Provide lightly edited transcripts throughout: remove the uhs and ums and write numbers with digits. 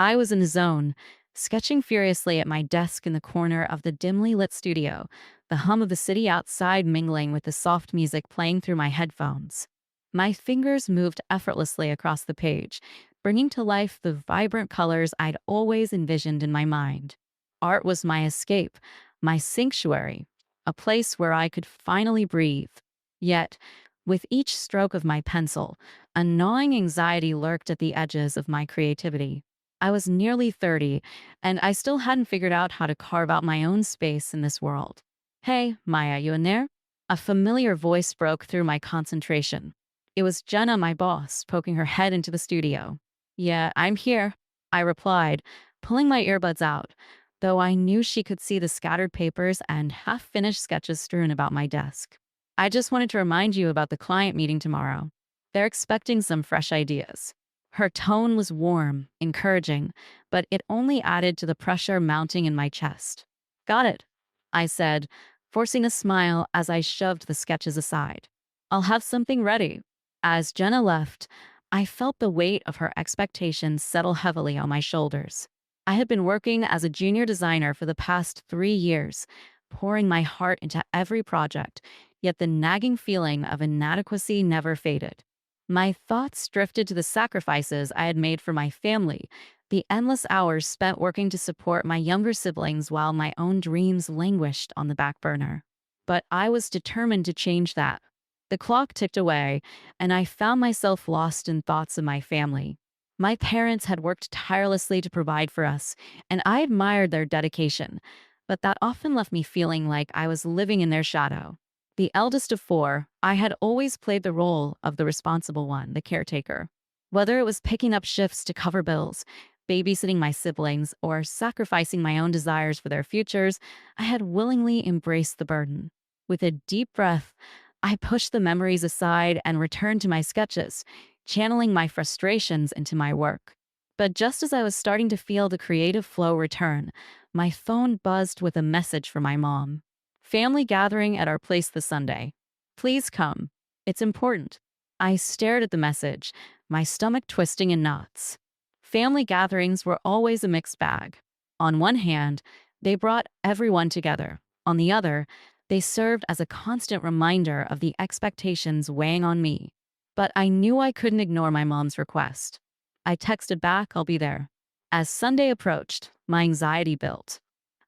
I was in the zone, sketching furiously at my desk in the corner of the dimly lit studio, the hum of the city outside mingling with the soft music playing through my headphones. My fingers moved effortlessly across the page, bringing to life the vibrant colors I'd always envisioned in my mind. Art was my escape, my sanctuary, a place where I could finally breathe. Yet, with each stroke of my pencil, a gnawing anxiety lurked at the edges of my creativity. I was nearly 30, and I still hadn't figured out how to carve out my own space in this world. Hey, Maya, you in there? A familiar voice broke through my concentration. It was Jenna, my boss, poking her head into the studio. Yeah, I'm here, I replied, pulling my earbuds out, though I knew she could see the scattered papers and half finished sketches strewn about my desk. I just wanted to remind you about the client meeting tomorrow. They're expecting some fresh ideas. Her tone was warm, encouraging, but it only added to the pressure mounting in my chest. Got it, I said, forcing a smile as I shoved the sketches aside. I'll have something ready. As Jenna left, I felt the weight of her expectations settle heavily on my shoulders. I had been working as a junior designer for the past 3 years, pouring my heart into every project, yet the nagging feeling of inadequacy never faded. My thoughts drifted to the sacrifices I had made for my family, the endless hours spent working to support my younger siblings while my own dreams languished on the back burner. But I was determined to change that. The clock ticked away, and I found myself lost in thoughts of my family. My parents had worked tirelessly to provide for us, and I admired their dedication, but that often left me feeling like I was living in their shadow. The eldest of four, I had always played the role of the responsible one, the caretaker. Whether it was picking up shifts to cover bills, babysitting my siblings, or sacrificing my own desires for their futures, I had willingly embraced the burden. With a deep breath, I pushed the memories aside and returned to my sketches, channeling my frustrations into my work. But just as I was starting to feel the creative flow return, my phone buzzed with a message from my mom. Family gathering at our place this Sunday. Please come. It's important. I stared at the message, my stomach twisting in knots. Family gatherings were always a mixed bag. On one hand, they brought everyone together. On the other, they served as a constant reminder of the expectations weighing on me. But I knew I couldn't ignore my mom's request. I texted back, I'll be there. As Sunday approached, my anxiety built.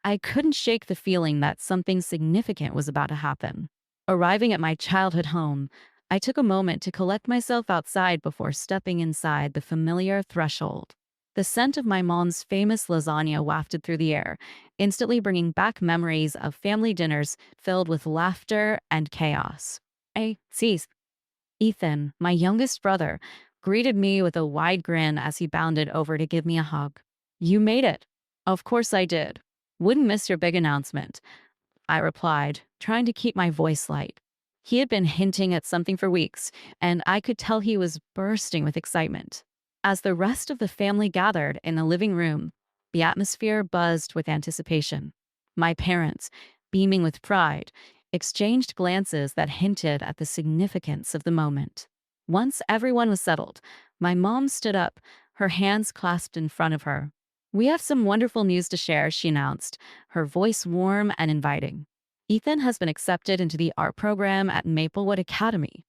I couldn't shake the feeling that something significant was about to happen. Arriving at my childhood home, I took a moment to collect myself outside before stepping inside the familiar threshold. The scent of my mom's famous lasagna wafted through the air, instantly bringing back memories of family dinners filled with laughter and chaos. Hey, cease. Ethan, my youngest brother, greeted me with a wide grin as he bounded over to give me a hug. You made it. Of course I did. Wouldn't miss your big announcement, I replied, trying to keep my voice light. He had been hinting at something for weeks, and I could tell he was bursting with excitement. As the rest of the family gathered in the living room, the atmosphere buzzed with anticipation. My parents, beaming with pride, exchanged glances that hinted at the significance of the moment. Once everyone was settled, my mom stood up, her hands clasped in front of her. We have some wonderful news to share, she announced, her voice warm and inviting. Ethan has been accepted into the art program at Maplewood Academy.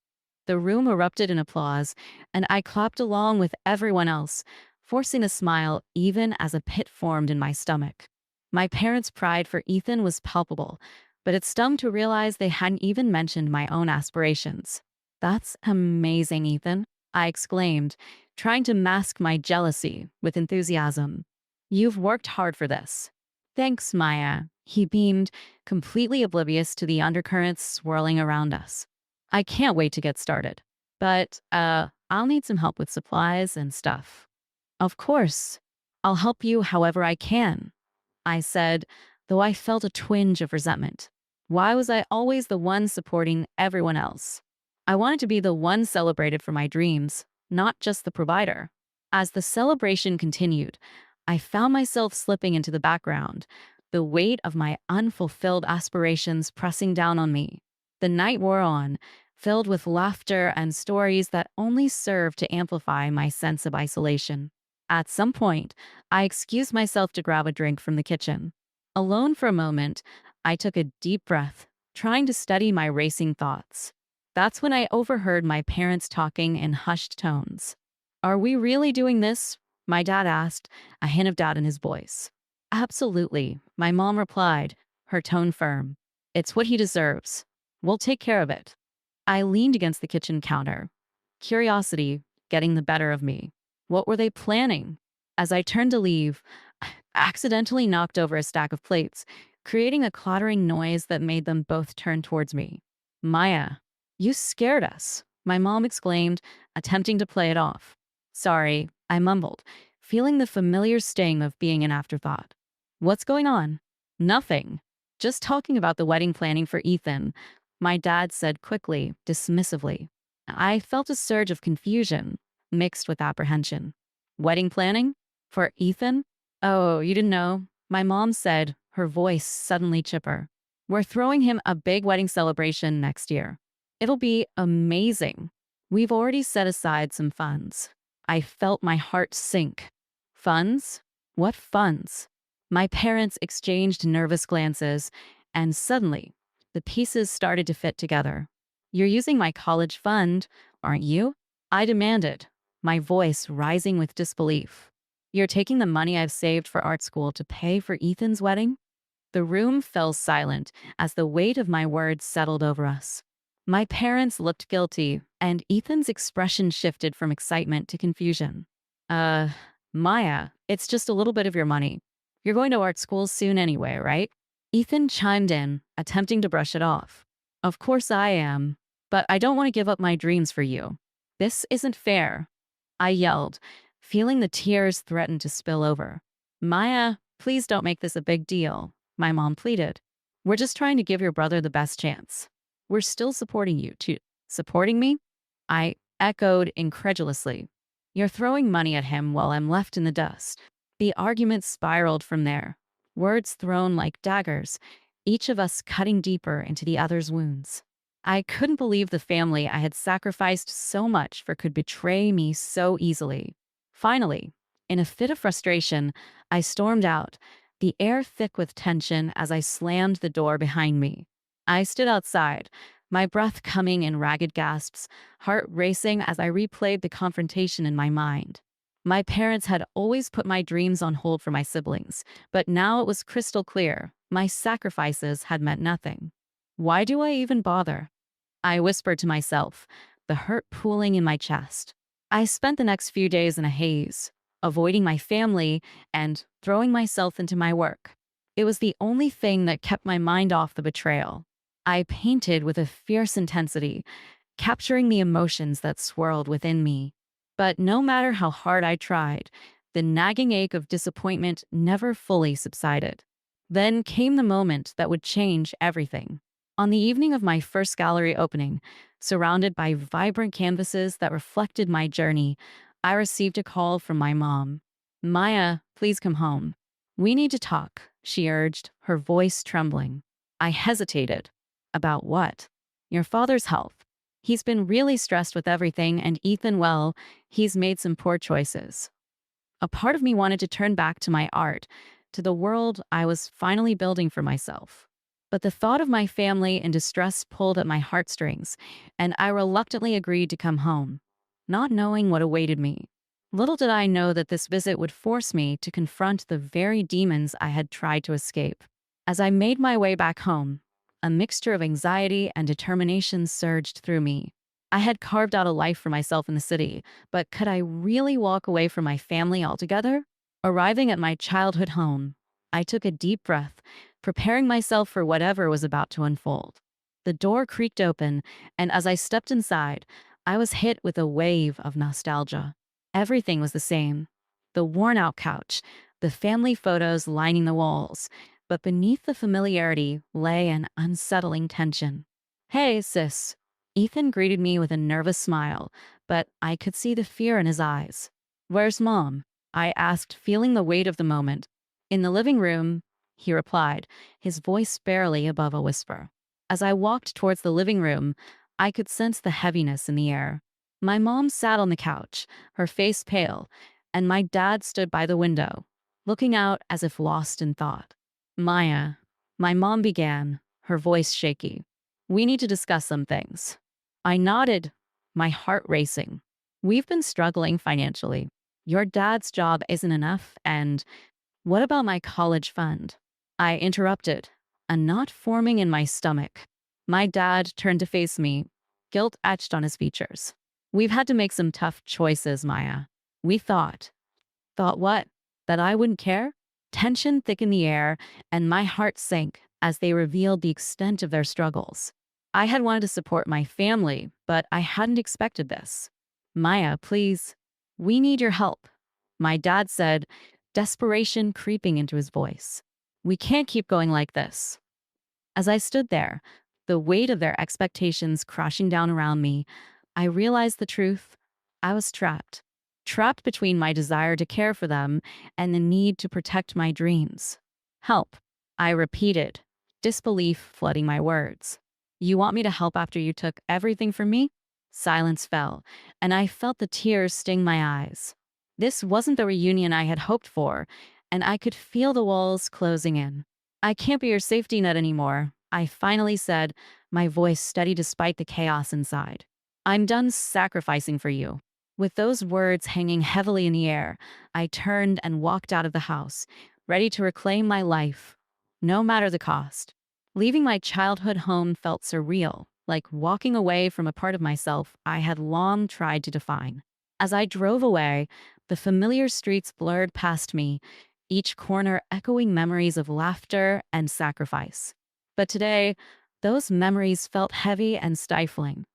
The room erupted in applause, and I clapped along with everyone else, forcing a smile even as a pit formed in my stomach. My parents' pride for Ethan was palpable, but it stung to realize they hadn't even mentioned my own aspirations. That's amazing, Ethan, I exclaimed, trying to mask my jealousy with enthusiasm. You've worked hard for this. Thanks, Maya. He beamed, completely oblivious to the undercurrents swirling around us. I can't wait to get started. But, I'll need some help with supplies and stuff. Of course. I'll help you however I can, I said, though I felt a twinge of resentment. Why was I always the one supporting everyone else? I wanted to be the one celebrated for my dreams, not just the provider. As the celebration continued, I found myself slipping into the background, the weight of my unfulfilled aspirations pressing down on me. The night wore on, filled with laughter and stories that only served to amplify my sense of isolation. At some point, I excused myself to grab a drink from the kitchen. Alone for a moment, I took a deep breath, trying to steady my racing thoughts. That's when I overheard my parents talking in hushed tones. Are we really doing this? My dad asked, a hint of doubt in his voice. Absolutely, my mom replied, her tone firm. It's what he deserves. We'll take care of it. I leaned against the kitchen counter, curiosity getting the better of me. What were they planning? As I turned to leave, I accidentally knocked over a stack of plates, creating a clattering noise that made them both turn towards me. Maya, you scared us, my mom exclaimed, attempting to play it off. Sorry, I mumbled, feeling the familiar sting of being an afterthought. What's going on? Nothing. Just talking about the wedding planning for Ethan, my dad said quickly, dismissively. I felt a surge of confusion, mixed with apprehension. Wedding planning? For Ethan? Oh, you didn't know? My mom said, her voice suddenly chipper. We're throwing him a big wedding celebration next year. It'll be amazing. We've already set aside some funds. I felt my heart sink. Funds? What funds? My parents exchanged nervous glances, and suddenly, the pieces started to fit together. You're using my college fund, aren't you? I demanded, my voice rising with disbelief. You're taking the money I've saved for art school to pay for Ethan's wedding? The room fell silent as the weight of my words settled over us. My parents looked guilty, and Ethan's expression shifted from excitement to confusion. Uh, Maya, it's just a little bit of your money. You're going to art school soon anyway, right? Ethan chimed in, attempting to brush it off. Of course I am, but I don't want to give up my dreams for you. This isn't fair. I yelled, feeling the tears threaten to spill over. Maya, please don't make this a big deal, my mom pleaded. We're just trying to give your brother the best chance. We're still supporting you, too. Supporting me? I echoed incredulously. You're throwing money at him while I'm left in the dust. The argument spiraled from there, words thrown like daggers, each of us cutting deeper into the other's wounds. I couldn't believe the family I had sacrificed so much for could betray me so easily. Finally, in a fit of frustration, I stormed out, the air thick with tension as I slammed the door behind me. I stood outside, my breath coming in ragged gasps, heart racing as I replayed the confrontation in my mind. My parents had always put my dreams on hold for my siblings, but now it was crystal clear my sacrifices had meant nothing. Why do I even bother? I whispered to myself, the hurt pooling in my chest. I spent the next few days in a haze, avoiding my family and throwing myself into my work. It was the only thing that kept my mind off the betrayal. I painted with a fierce intensity, capturing the emotions that swirled within me. But no matter how hard I tried, the nagging ache of disappointment never fully subsided. Then came the moment that would change everything. On the evening of my first gallery opening, surrounded by vibrant canvases that reflected my journey, I received a call from my mom. Maya, please come home. We need to talk, she urged, her voice trembling. I hesitated. About what? Your father's health. He's been really stressed with everything, and Ethan, well, he's made some poor choices. A part of me wanted to turn back to my art, to the world I was finally building for myself. But the thought of my family in distress pulled at my heartstrings, and I reluctantly agreed to come home, not knowing what awaited me. Little did I know that this visit would force me to confront the very demons I had tried to escape. As I made my way back home, a mixture of anxiety and determination surged through me. I had carved out a life for myself in the city, but could I really walk away from my family altogether? Arriving at my childhood home, I took a deep breath, preparing myself for whatever was about to unfold. The door creaked open, and as I stepped inside, I was hit with a wave of nostalgia. Everything was the same. The worn-out couch, the family photos lining the walls, but beneath the familiarity lay an unsettling tension. Hey, sis. Ethan greeted me with a nervous smile, but I could see the fear in his eyes. Where's Mom? I asked, feeling the weight of the moment. In the living room, he replied, his voice barely above a whisper. As I walked towards the living room, I could sense the heaviness in the air. My mom sat on the couch, her face pale, and my dad stood by the window, looking out as if lost in thought. Maya, my mom began, her voice shaky. We need to discuss some things. I nodded, my heart racing. We've been struggling financially. Your dad's job isn't enough, and what about my college fund? I interrupted, a knot forming in my stomach. My dad turned to face me, guilt etched on his features. We've had to make some tough choices, Maya. We thought. Thought what? That I wouldn't care? Tension thickened the air, and my heart sank as they revealed the extent of their struggles. I had wanted to support my family, but I hadn't expected this. Maya, please, we need your help. My dad said, desperation creeping into his voice. We can't keep going like this. As I stood there, the weight of their expectations crashing down around me, I realized the truth. I was trapped. Trapped between my desire to care for them and the need to protect my dreams. Help, I repeated, disbelief flooding my words. You want me to help after you took everything from me? Silence fell, and I felt the tears sting my eyes. This wasn't the reunion I had hoped for, and I could feel the walls closing in. I can't be your safety net anymore, I finally said, my voice steady despite the chaos inside. I'm done sacrificing for you. With those words hanging heavily in the air, I turned and walked out of the house, ready to reclaim my life, no matter the cost. Leaving my childhood home felt surreal, like walking away from a part of myself I had long tried to define. As I drove away, the familiar streets blurred past me, each corner echoing memories of laughter and sacrifice. But today, those memories felt heavy and stifling,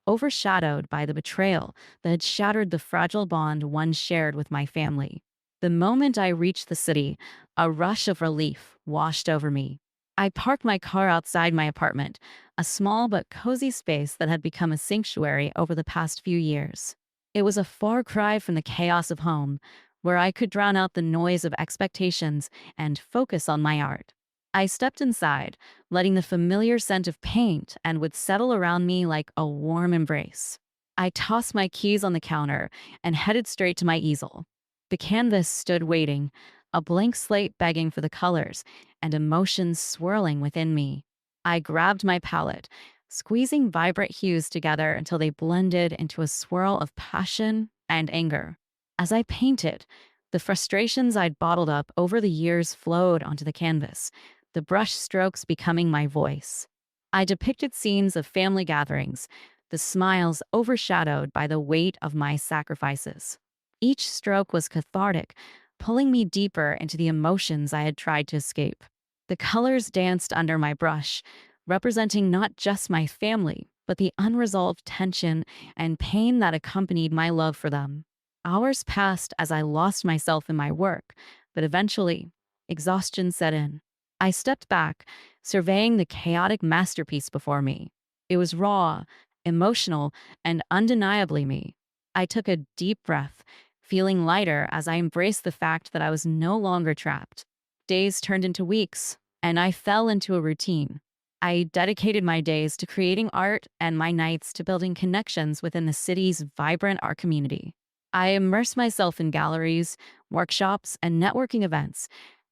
overshadowed by the betrayal that had shattered the fragile bond once shared with my family. The moment I reached the city, a rush of relief washed over me. I parked my car outside my apartment, a small but cozy space that had become a sanctuary over the past few years. It was a far cry from the chaos of home, where I could drown out the noise of expectations and focus on my art. I stepped inside, letting the familiar scent of paint and would settle around me like a warm embrace. I tossed my keys on the counter and headed straight to my easel. The canvas stood waiting, a blank slate begging for the colors and emotions swirling within me. I grabbed my palette, squeezing vibrant hues together until they blended into a swirl of passion and anger. As I painted, the frustrations I'd bottled up over the years flowed onto the canvas, the brush strokes becoming my voice. I depicted scenes of family gatherings, the smiles overshadowed by the weight of my sacrifices. Each stroke was cathartic, pulling me deeper into the emotions I had tried to escape. The colors danced under my brush, representing not just my family, but the unresolved tension and pain that accompanied my love for them. Hours passed as I lost myself in my work, but eventually, exhaustion set in. I stepped back, surveying the chaotic masterpiece before me. It was raw, emotional, and undeniably me. I took a deep breath, feeling lighter as I embraced the fact that I was no longer trapped. Days turned into weeks, and I fell into a routine. I dedicated my days to creating art and my nights to building connections within the city's vibrant art community. I immersed myself in galleries, workshops, and networking events,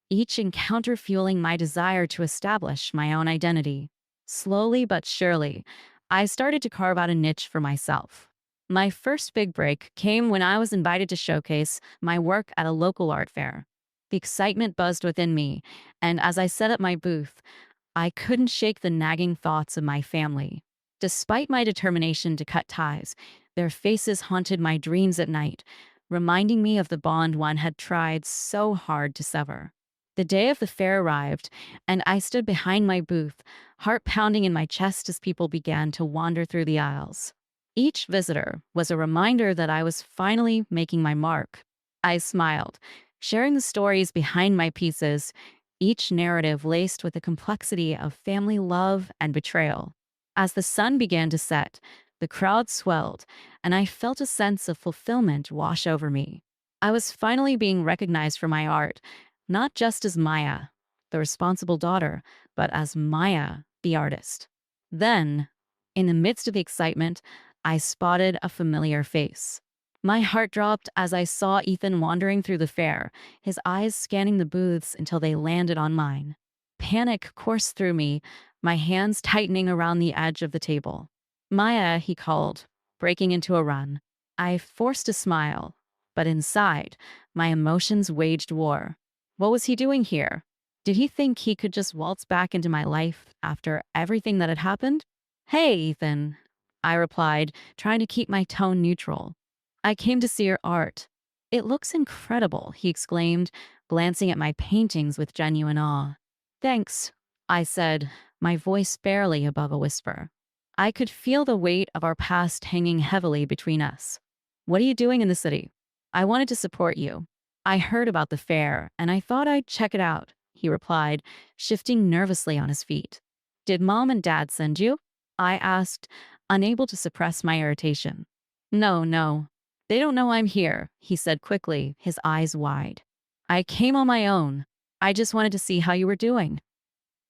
each encounter fueling my desire to establish my own identity. Slowly but surely, I started to carve out a niche for myself. My first big break came when I was invited to showcase my work at a local art fair. The excitement buzzed within me, and as I set up my booth, I couldn't shake the nagging thoughts of my family. Despite my determination to cut ties, their faces haunted my dreams at night, reminding me of the bond one had tried so hard to sever. The day of the fair arrived, and I stood behind my booth, heart pounding in my chest as people began to wander through the aisles. Each visitor was a reminder that I was finally making my mark. I smiled, sharing the stories behind my pieces, each narrative laced with the complexity of family love and betrayal. As the sun began to set, the crowd swelled, and I felt a sense of fulfillment wash over me. I was finally being recognized for my art, not just as Maya, the responsible daughter, but as Maya, the artist. Then, in the midst of the excitement, I spotted a familiar face. My heart dropped as I saw Ethan wandering through the fair, his eyes scanning the booths until they landed on mine. Panic coursed through me, my hands tightening around the edge of the table. Maya, he called, breaking into a run. I forced a smile, but inside, my emotions waged war. What was he doing here? Did he think he could just waltz back into my life after everything that had happened? Hey, Ethan, I replied, trying to keep my tone neutral. I came to see your art. It looks incredible, he exclaimed, glancing at my paintings with genuine awe. Thanks, I said, my voice barely above a whisper. I could feel the weight of our past hanging heavily between us. What are you doing in the city? I wanted to support you. I heard about the fair, and I thought I'd check it out, he replied, shifting nervously on his feet. Did mom and dad send you? I asked, unable to suppress my irritation. No, no. They don't know I'm here, he said quickly, his eyes wide. I came on my own. I just wanted to see how you were doing.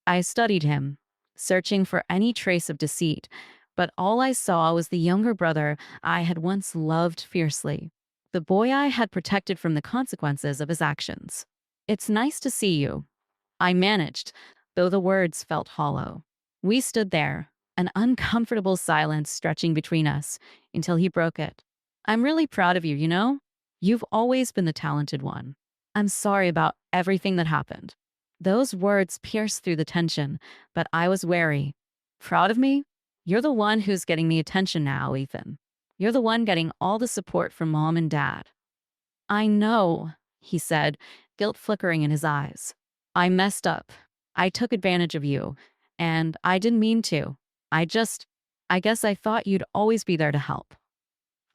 I studied him, searching for any trace of deceit, but all I saw was the younger brother I had once loved fiercely, the boy I had protected from the consequences of his actions. It's nice to see you, I managed, though the words felt hollow. We stood there, an uncomfortable silence stretching between us, until he broke it. I'm really proud of you, you know? You've always been the talented one. I'm sorry about everything that happened. Those words pierced through the tension, but I was wary. Proud of me? You're the one who's getting the attention now, Ethan. You're the one getting all the support from mom and dad. I know, he said, guilt flickering in his eyes. I messed up. I took advantage of you, and I didn't mean to. I guess I thought you'd always be there to help.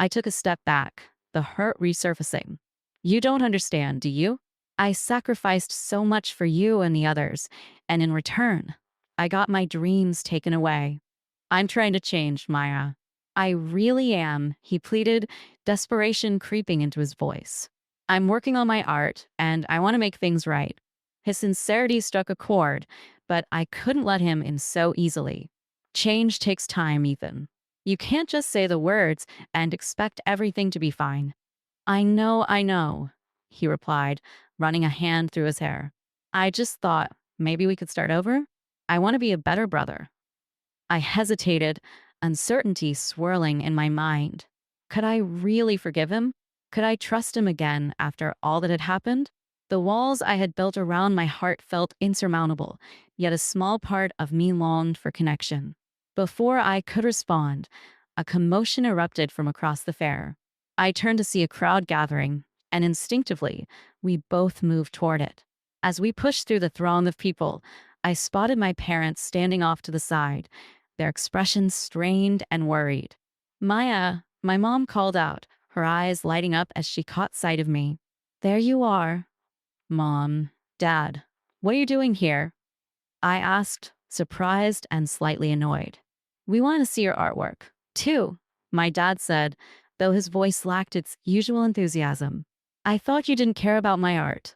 I took a step back, the hurt resurfacing. You don't understand, do you? I sacrificed so much for you and the others, and in return, I got my dreams taken away. I'm trying to change, Maya. I really am, he pleaded, desperation creeping into his voice. I'm working on my art, and I want to make things right. His sincerity struck a chord, but I couldn't let him in so easily. Change takes time, Ethan. You can't just say the words and expect everything to be fine. I know, he replied, running a hand through his hair. I just thought maybe we could start over. I want to be a better brother. I hesitated, uncertainty swirling in my mind. Could I really forgive him? Could I trust him again after all that had happened? The walls I had built around my heart felt insurmountable, yet a small part of me longed for connection. Before I could respond, a commotion erupted from across the fair. I turned to see a crowd gathering, and instinctively, we both moved toward it. As we pushed through the throng of people, I spotted my parents standing off to the side, their expressions strained and worried. Maya, my mom called out, her eyes lighting up as she caught sight of me. There you are. Mom, Dad, what are you doing here? I asked, surprised and slightly annoyed. We want to see your artwork, too, my dad said, though his voice lacked its usual enthusiasm. I thought you didn't care about my art,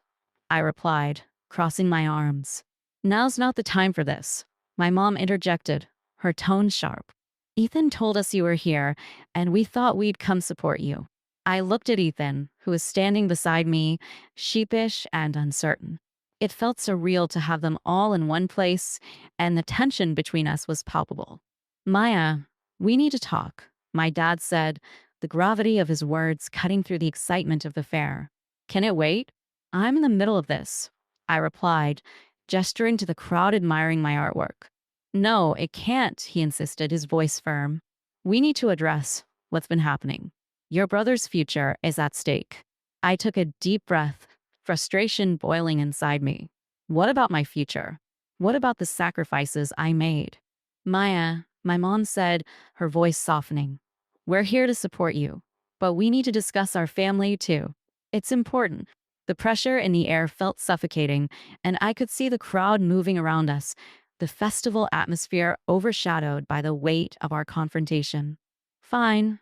I replied, crossing my arms. Now's not the time for this, my mom interjected, her tone sharp. Ethan told us you were here, and we thought we'd come support you. I looked at Ethan, who was standing beside me, sheepish and uncertain. It felt surreal to have them all in one place, and the tension between us was palpable. Maya, we need to talk, my dad said, the gravity of his words cutting through the excitement of the fair. Can it wait? I'm in the middle of this, I replied, gesturing to the crowd admiring my artwork. No, it can't, he insisted, his voice firm. We need to address what's been happening. Your brother's future is at stake. I took a deep breath, frustration boiling inside me. What about my future? What about the sacrifices I made? Maya, my mom said, her voice softening. We're here to support you, but we need to discuss our family too. It's important. The pressure in the air felt suffocating, and I could see the crowd moving around us, the festival atmosphere overshadowed by the weight of our confrontation. Fine,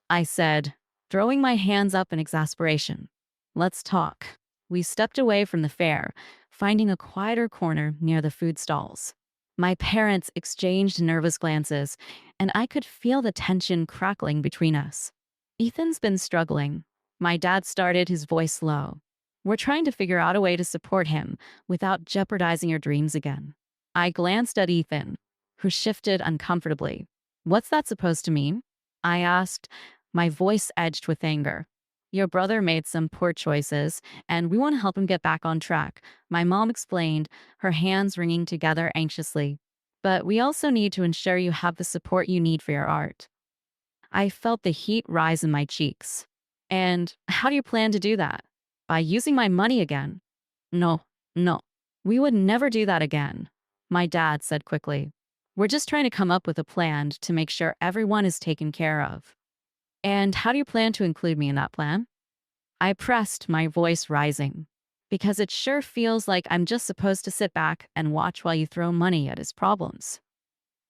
I said, throwing my hands up in exasperation. Let's talk. We stepped away from the fair, finding a quieter corner near the food stalls. My parents exchanged nervous glances, and I could feel the tension crackling between us. Ethan's been struggling. My dad started, his voice low. We're trying to figure out a way to support him without jeopardizing your dreams again. I glanced at Ethan, who shifted uncomfortably. What's that supposed to mean? I asked, my voice edged with anger. Your brother made some poor choices, and we want to help him get back on track, my mom explained, her hands wringing together anxiously. But we also need to ensure you have the support you need for your art. I felt the heat rise in my cheeks. And how do you plan to do that? By using my money again? No, no. We would never do that again, my dad said quickly. We're just trying to come up with a plan to make sure everyone is taken care of. And how do you plan to include me in that plan? I pressed, my voice rising. Because it sure feels like I'm just supposed to sit back and watch while you throw money at his problems.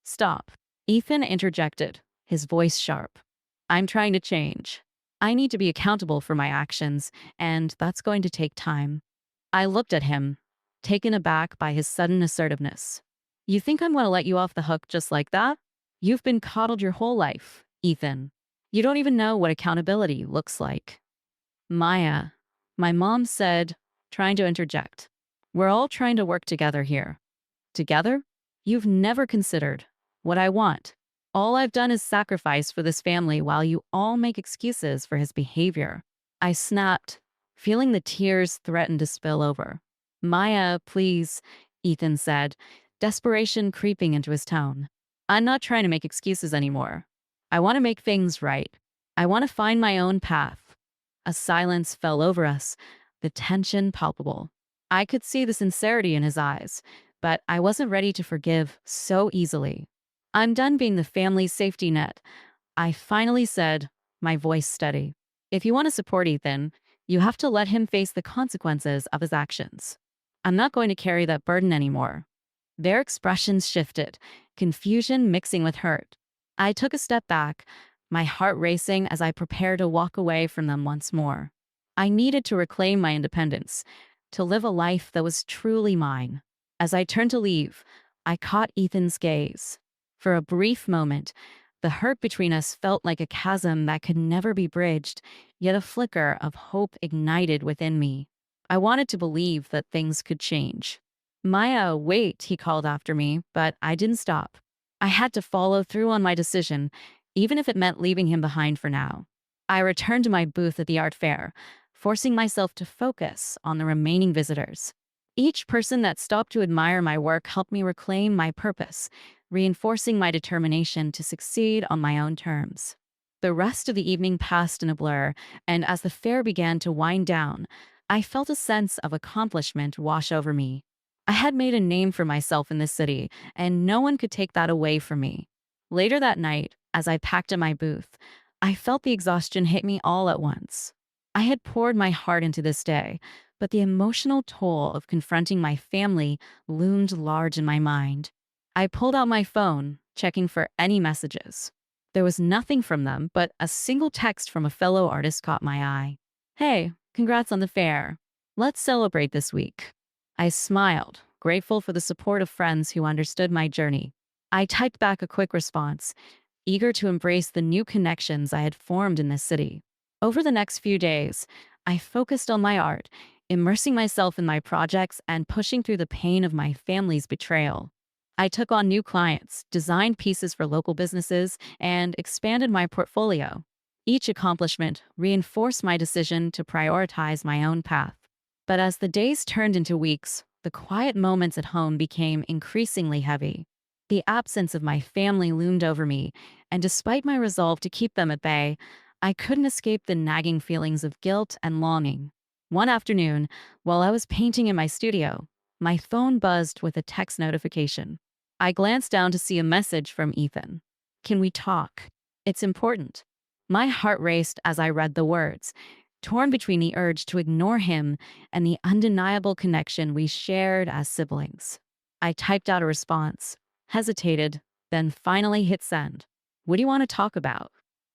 Stop. Ethan interjected, his voice sharp. I'm trying to change. I need to be accountable for my actions, and that's going to take time. I looked at him, taken aback by his sudden assertiveness. You think I'm going to let you off the hook just like that? You've been coddled your whole life, Ethan. You don't even know what accountability looks like. Maya, my mom said, trying to interject. We're all trying to work together here. Together? You've never considered what I want. All I've done is sacrifice for this family while you all make excuses for his behavior. I snapped, feeling the tears threaten to spill over. Maya, please, Ethan said, desperation creeping into his tone. I'm not trying to make excuses anymore. I want to make things right. I want to find my own path. A silence fell over us, the tension palpable. I could see the sincerity in his eyes, but I wasn't ready to forgive so easily. I'm done being the family's safety net, I finally said, my voice steady. If you want to support Ethan, you have to let him face the consequences of his actions. I'm not going to carry that burden anymore. Their expressions shifted, confusion mixing with hurt. I took a step back, my heart racing as I prepared to walk away from them once more. I needed to reclaim my independence, to live a life that was truly mine. As I turned to leave, I caught Ethan's gaze. For a brief moment, the hurt between us felt like a chasm that could never be bridged, yet a flicker of hope ignited within me. I wanted to believe that things could change. Maya, wait, he called after me, but I didn't stop. I had to follow through on my decision, even if it meant leaving him behind for now. I returned to my booth at the art fair, forcing myself to focus on the remaining visitors. Each person that stopped to admire my work helped me reclaim my purpose, reinforcing my determination to succeed on my own terms. The rest of the evening passed in a blur, and as the fair began to wind down, I felt a sense of accomplishment wash over me. I had made a name for myself in this city, and no one could take that away from me. Later that night, as I packed at my booth, I felt the exhaustion hit me all at once. I had poured my heart into this day, but the emotional toll of confronting my family loomed large in my mind. I pulled out my phone, checking for any messages. There was nothing from them, but a single text from a fellow artist caught my eye. Hey, congrats on the fair. Let's celebrate this week. I smiled, grateful for the support of friends who understood my journey. I typed back a quick response, eager to embrace the new connections I had formed in this city. Over the next few days, I focused on my art, immersing myself in my projects and pushing through the pain of my family's betrayal. I took on new clients, designed pieces for local businesses, and expanded my portfolio. Each accomplishment reinforced my decision to prioritize my own path. But as the days turned into weeks, the quiet moments at home became increasingly heavy. The absence of my family loomed over me, and despite my resolve to keep them at bay, I couldn't escape the nagging feelings of guilt and longing. One afternoon, while I was painting in my studio, my phone buzzed with a text notification. I glanced down to see a message from Ethan. Can we talk? It's important. My heart raced as I read the words, torn between the urge to ignore him and the undeniable connection we shared as siblings. I typed out a response, hesitated, then finally hit send. What do you want to talk about?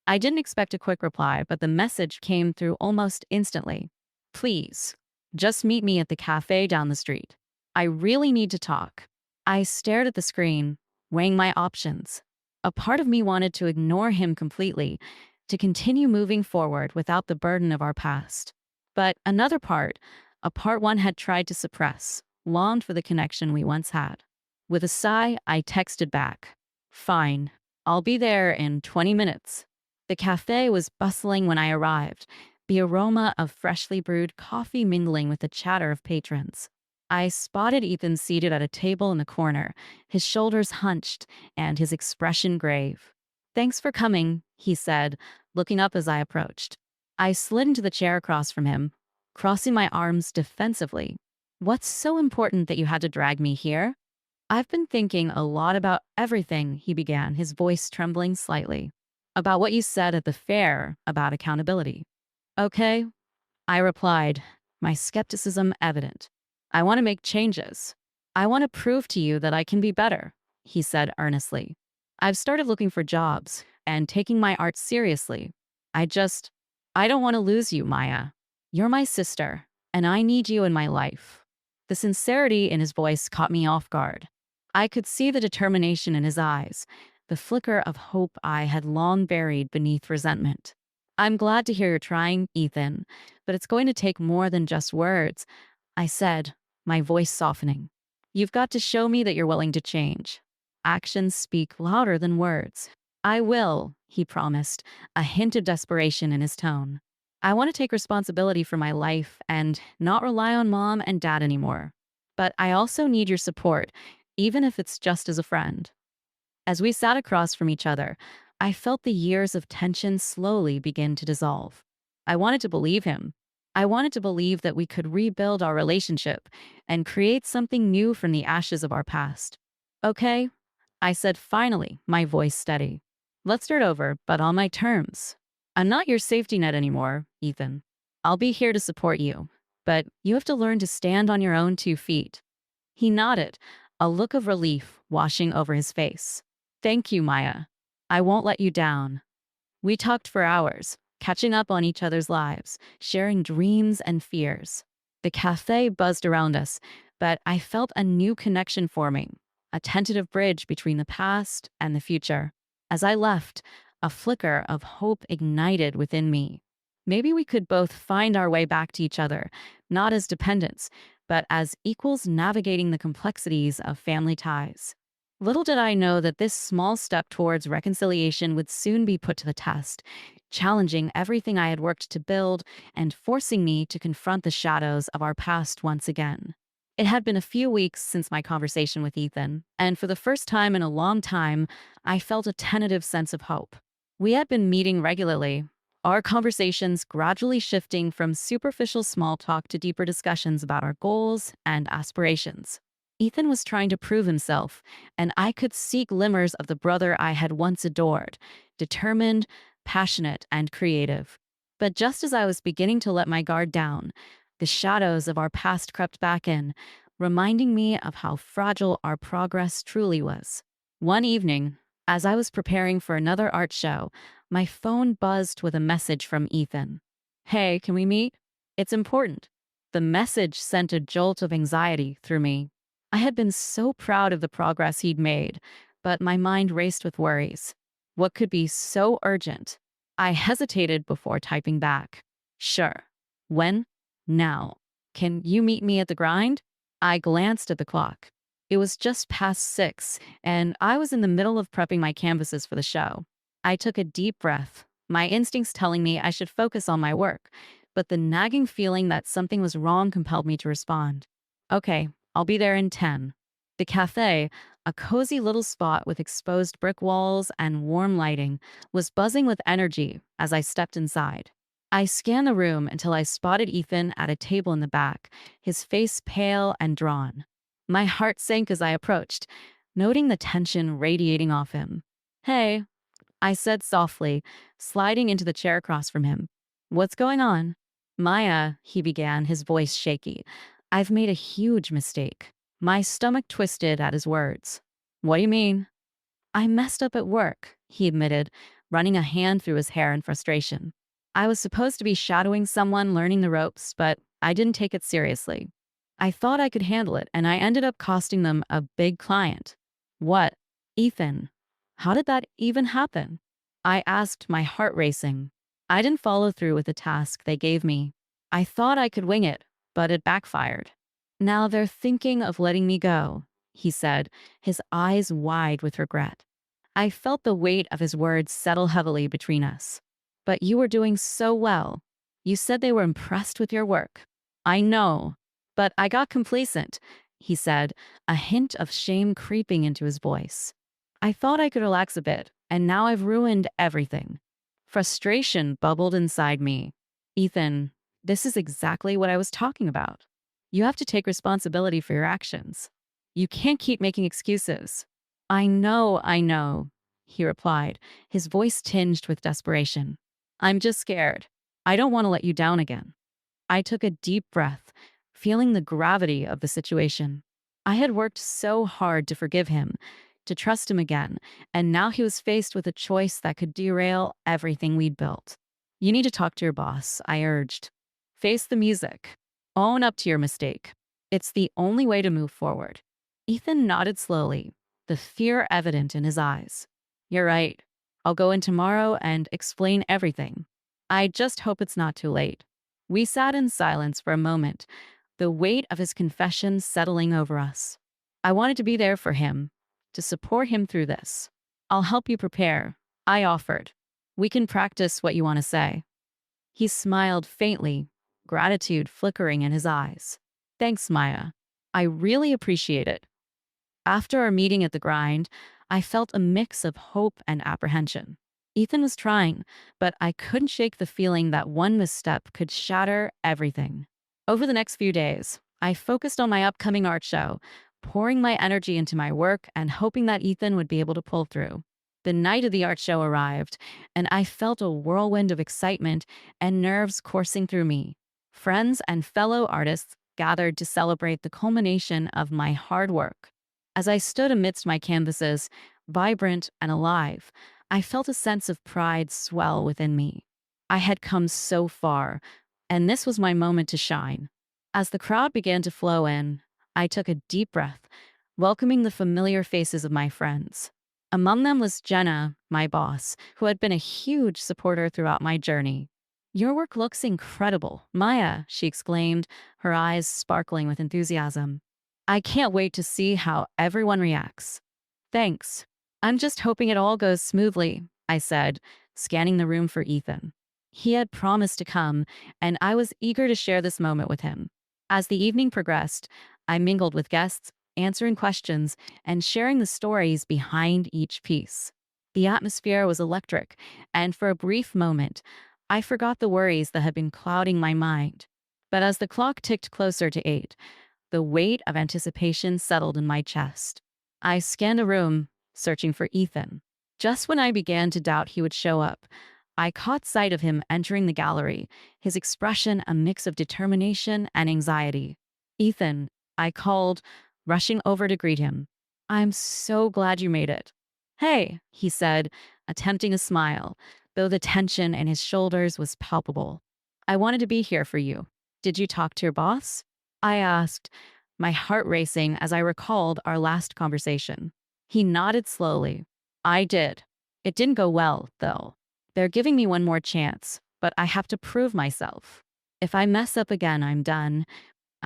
I didn't expect a quick reply, but the message came through almost instantly. Please, just meet me at the cafe down the street. I really need to talk. I stared at the screen, weighing my options. A part of me wanted to ignore him completely, to continue moving forward without the burden of our past. But another part, a part one had tried to suppress, longed for the connection we once had. With a sigh, I texted back, "Fine, I'll be there in 20 minutes." The cafe was bustling when I arrived, the aroma of freshly brewed coffee mingling with the chatter of patrons. I spotted Ethan seated at a table in the corner, his shoulders hunched and his expression grave. "Thanks for coming," he said, looking up as I approached. I slid into the chair across from him, crossing my arms defensively. "What's so important that you had to drag me here?" "I've been thinking a lot about everything," he began, his voice trembling slightly. "About what you said at the fair about accountability." "Okay," I replied, my skepticism evident. "I want to make changes. I want to prove to you that I can be better," he said earnestly. "I've started looking for jobs and taking my art seriously. I just, I don't want to lose you, Maya. You're my sister, and I need you in my life." The sincerity in his voice caught me off guard. I could see the determination in his eyes, the flicker of hope I had long buried beneath resentment. "I'm glad to hear you're trying, Ethan, but it's going to take more than just words," I said, my voice softening. "You've got to show me that you're willing to change. Actions speak louder than words." "I will," he promised, a hint of desperation in his tone. "I want to take responsibility for my life and not rely on mom and dad anymore. But I also need your support, even if it's just as a friend." As we sat across from each other, I felt the years of tension slowly begin to dissolve. I wanted to believe him. I wanted to believe that we could rebuild our relationship and create something new from the ashes of our past. "Okay," I said finally, my voice steady. "Let's start over, but on my terms. I'm not your safety net anymore, Ethan. I'll be here to support you, but you have to learn to stand on your own 2 feet." He nodded, a look of relief washing over his face. "Thank you, Maya. I won't let you down." We talked for hours, catching up on each other's lives, sharing dreams and fears. The cafe buzzed around us, but I felt a new connection forming, a tentative bridge between the past and the future. As I left, a flicker of hope ignited within me. Maybe we could both find our way back to each other, not as dependents, but as equals navigating the complexities of family ties. Little did I know that this small step towards reconciliation would soon be put to the test, challenging everything I had worked to build and forcing me to confront the shadows of our past once again. It had been a few weeks since my conversation with Ethan, and for the first time in a long time, I felt a tentative sense of hope. We had been meeting regularly, our conversations gradually shifting from superficial small talk to deeper discussions about our goals and aspirations. Ethan was trying to prove himself, and I could see glimmers of the brother I had once adored, determined, passionate, and creative. But just as I was beginning to let my guard down, the shadows of our past crept back in, reminding me of how fragile our progress truly was. One evening, as I was preparing for another art show, my phone buzzed with a message from Ethan. "Hey, can we meet? It's important." The message sent a jolt of anxiety through me. I had been so proud of the progress he'd made, but my mind raced with worries. What could be so urgent? I hesitated before typing back. "Sure. When? Now. Can you meet me at the grind?" I glanced at the clock. It was just past 6, and I was in the middle of prepping my canvases for the show. I took a deep breath, my instincts telling me I should focus on my work, but the nagging feeling that something was wrong compelled me to respond. "Okay, I'll be there in 10. The cafe, a cozy little spot with exposed brick walls and warm lighting, was buzzing with energy as I stepped inside. I scanned the room until I spotted Ethan at a table in the back, his face pale and drawn. My heart sank as I approached, noting the tension radiating off him. "Hey," I said softly, sliding into the chair across from him. "What's going on?" "Maya," he began, his voice shaky. "I've made a huge mistake." My stomach twisted at his words. "What do you mean?" "I messed up at work," he admitted, running a hand through his hair in frustration. "I was supposed to be shadowing someone learning the ropes, but I didn't take it seriously. I thought I could handle it, and I ended up costing them a big client." "What?" "Ethan." "How did that even happen?" I asked, my heart racing. I didn't follow through with the task they gave me. I thought I could wing it, but it backfired. Now they're thinking of letting me go, he said, his eyes wide with regret. I felt the weight of his words settle heavily between us. But you were doing so well. You said they were impressed with your work. I know, but I got complacent, he said, a hint of shame creeping into his voice. I thought I could relax a bit, and now I've ruined everything. Frustration bubbled inside me. Ethan, this is exactly what I was talking about. You have to take responsibility for your actions. You can't keep making excuses. I know, he replied, his voice tinged with desperation. I'm just scared. I don't want to let you down again. I took a deep breath, feeling the gravity of the situation. I had worked so hard to forgive him, to trust him again, and now he was faced with a choice that could derail everything we'd built. You need to talk to your boss, I urged. Face the music. Own up to your mistake. It's the only way to move forward. Ethan nodded slowly, the fear evident in his eyes. You're right. I'll go in tomorrow and explain everything. I just hope it's not too late. We sat in silence for a moment, the weight of his confession settling over us. I wanted to be there for him, to support him through this. I'll help you prepare, I offered. We can practice what you want to say. He smiled faintly, gratitude flickering in his eyes. Thanks, Maya. I really appreciate it. After our meeting at the grind, I felt a mix of hope and apprehension. Ethan was trying, but I couldn't shake the feeling that one misstep could shatter everything. Over the next few days, I focused on my upcoming art show, pouring my energy into my work and hoping that Ethan would be able to pull through. The night of the art show arrived, and I felt a whirlwind of excitement and nerves coursing through me. Friends and fellow artists gathered to celebrate the culmination of my hard work. As I stood amidst my canvases, vibrant and alive, I felt a sense of pride swell within me. I had come so far, and this was my moment to shine. As the crowd began to flow in, I took a deep breath, welcoming the familiar faces of my friends. Among them was Jenna, my boss, who had been a huge supporter throughout my journey. Your work looks incredible, Maya, she exclaimed, her eyes sparkling with enthusiasm. I can't wait to see how everyone reacts. Thanks. I'm just hoping it all goes smoothly, I said, scanning the room for Ethan. He had promised to come, and I was eager to share this moment with him. As the evening progressed, I mingled with guests, answering questions and sharing the stories behind each piece. The atmosphere was electric, and for a brief moment, I forgot the worries that had been clouding my mind. But as the clock ticked closer to 8, the weight of anticipation settled in my chest. I scanned the room, searching for Ethan. Just when I began to doubt he would show up, I caught sight of him entering the gallery, his expression a mix of determination and anxiety. Ethan, I called, rushing over to greet him. I'm so glad you made it. Hey, he said, attempting a smile, though the tension in his shoulders was palpable. I wanted to be here for you. Did you talk to your boss? I asked, my heart racing as I recalled our last conversation. He nodded slowly. I did. It didn't go well, though. They're giving me one more chance, but I have to prove myself. If I mess up again, I'm done.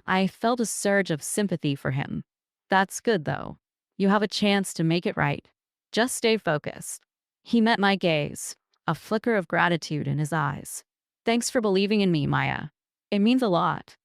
I felt a surge of sympathy for him. That's good, though. You have a chance to make it right. Just stay focused. He met my gaze, a flicker of gratitude in his eyes. Thanks for believing in me, Maya. It means a lot.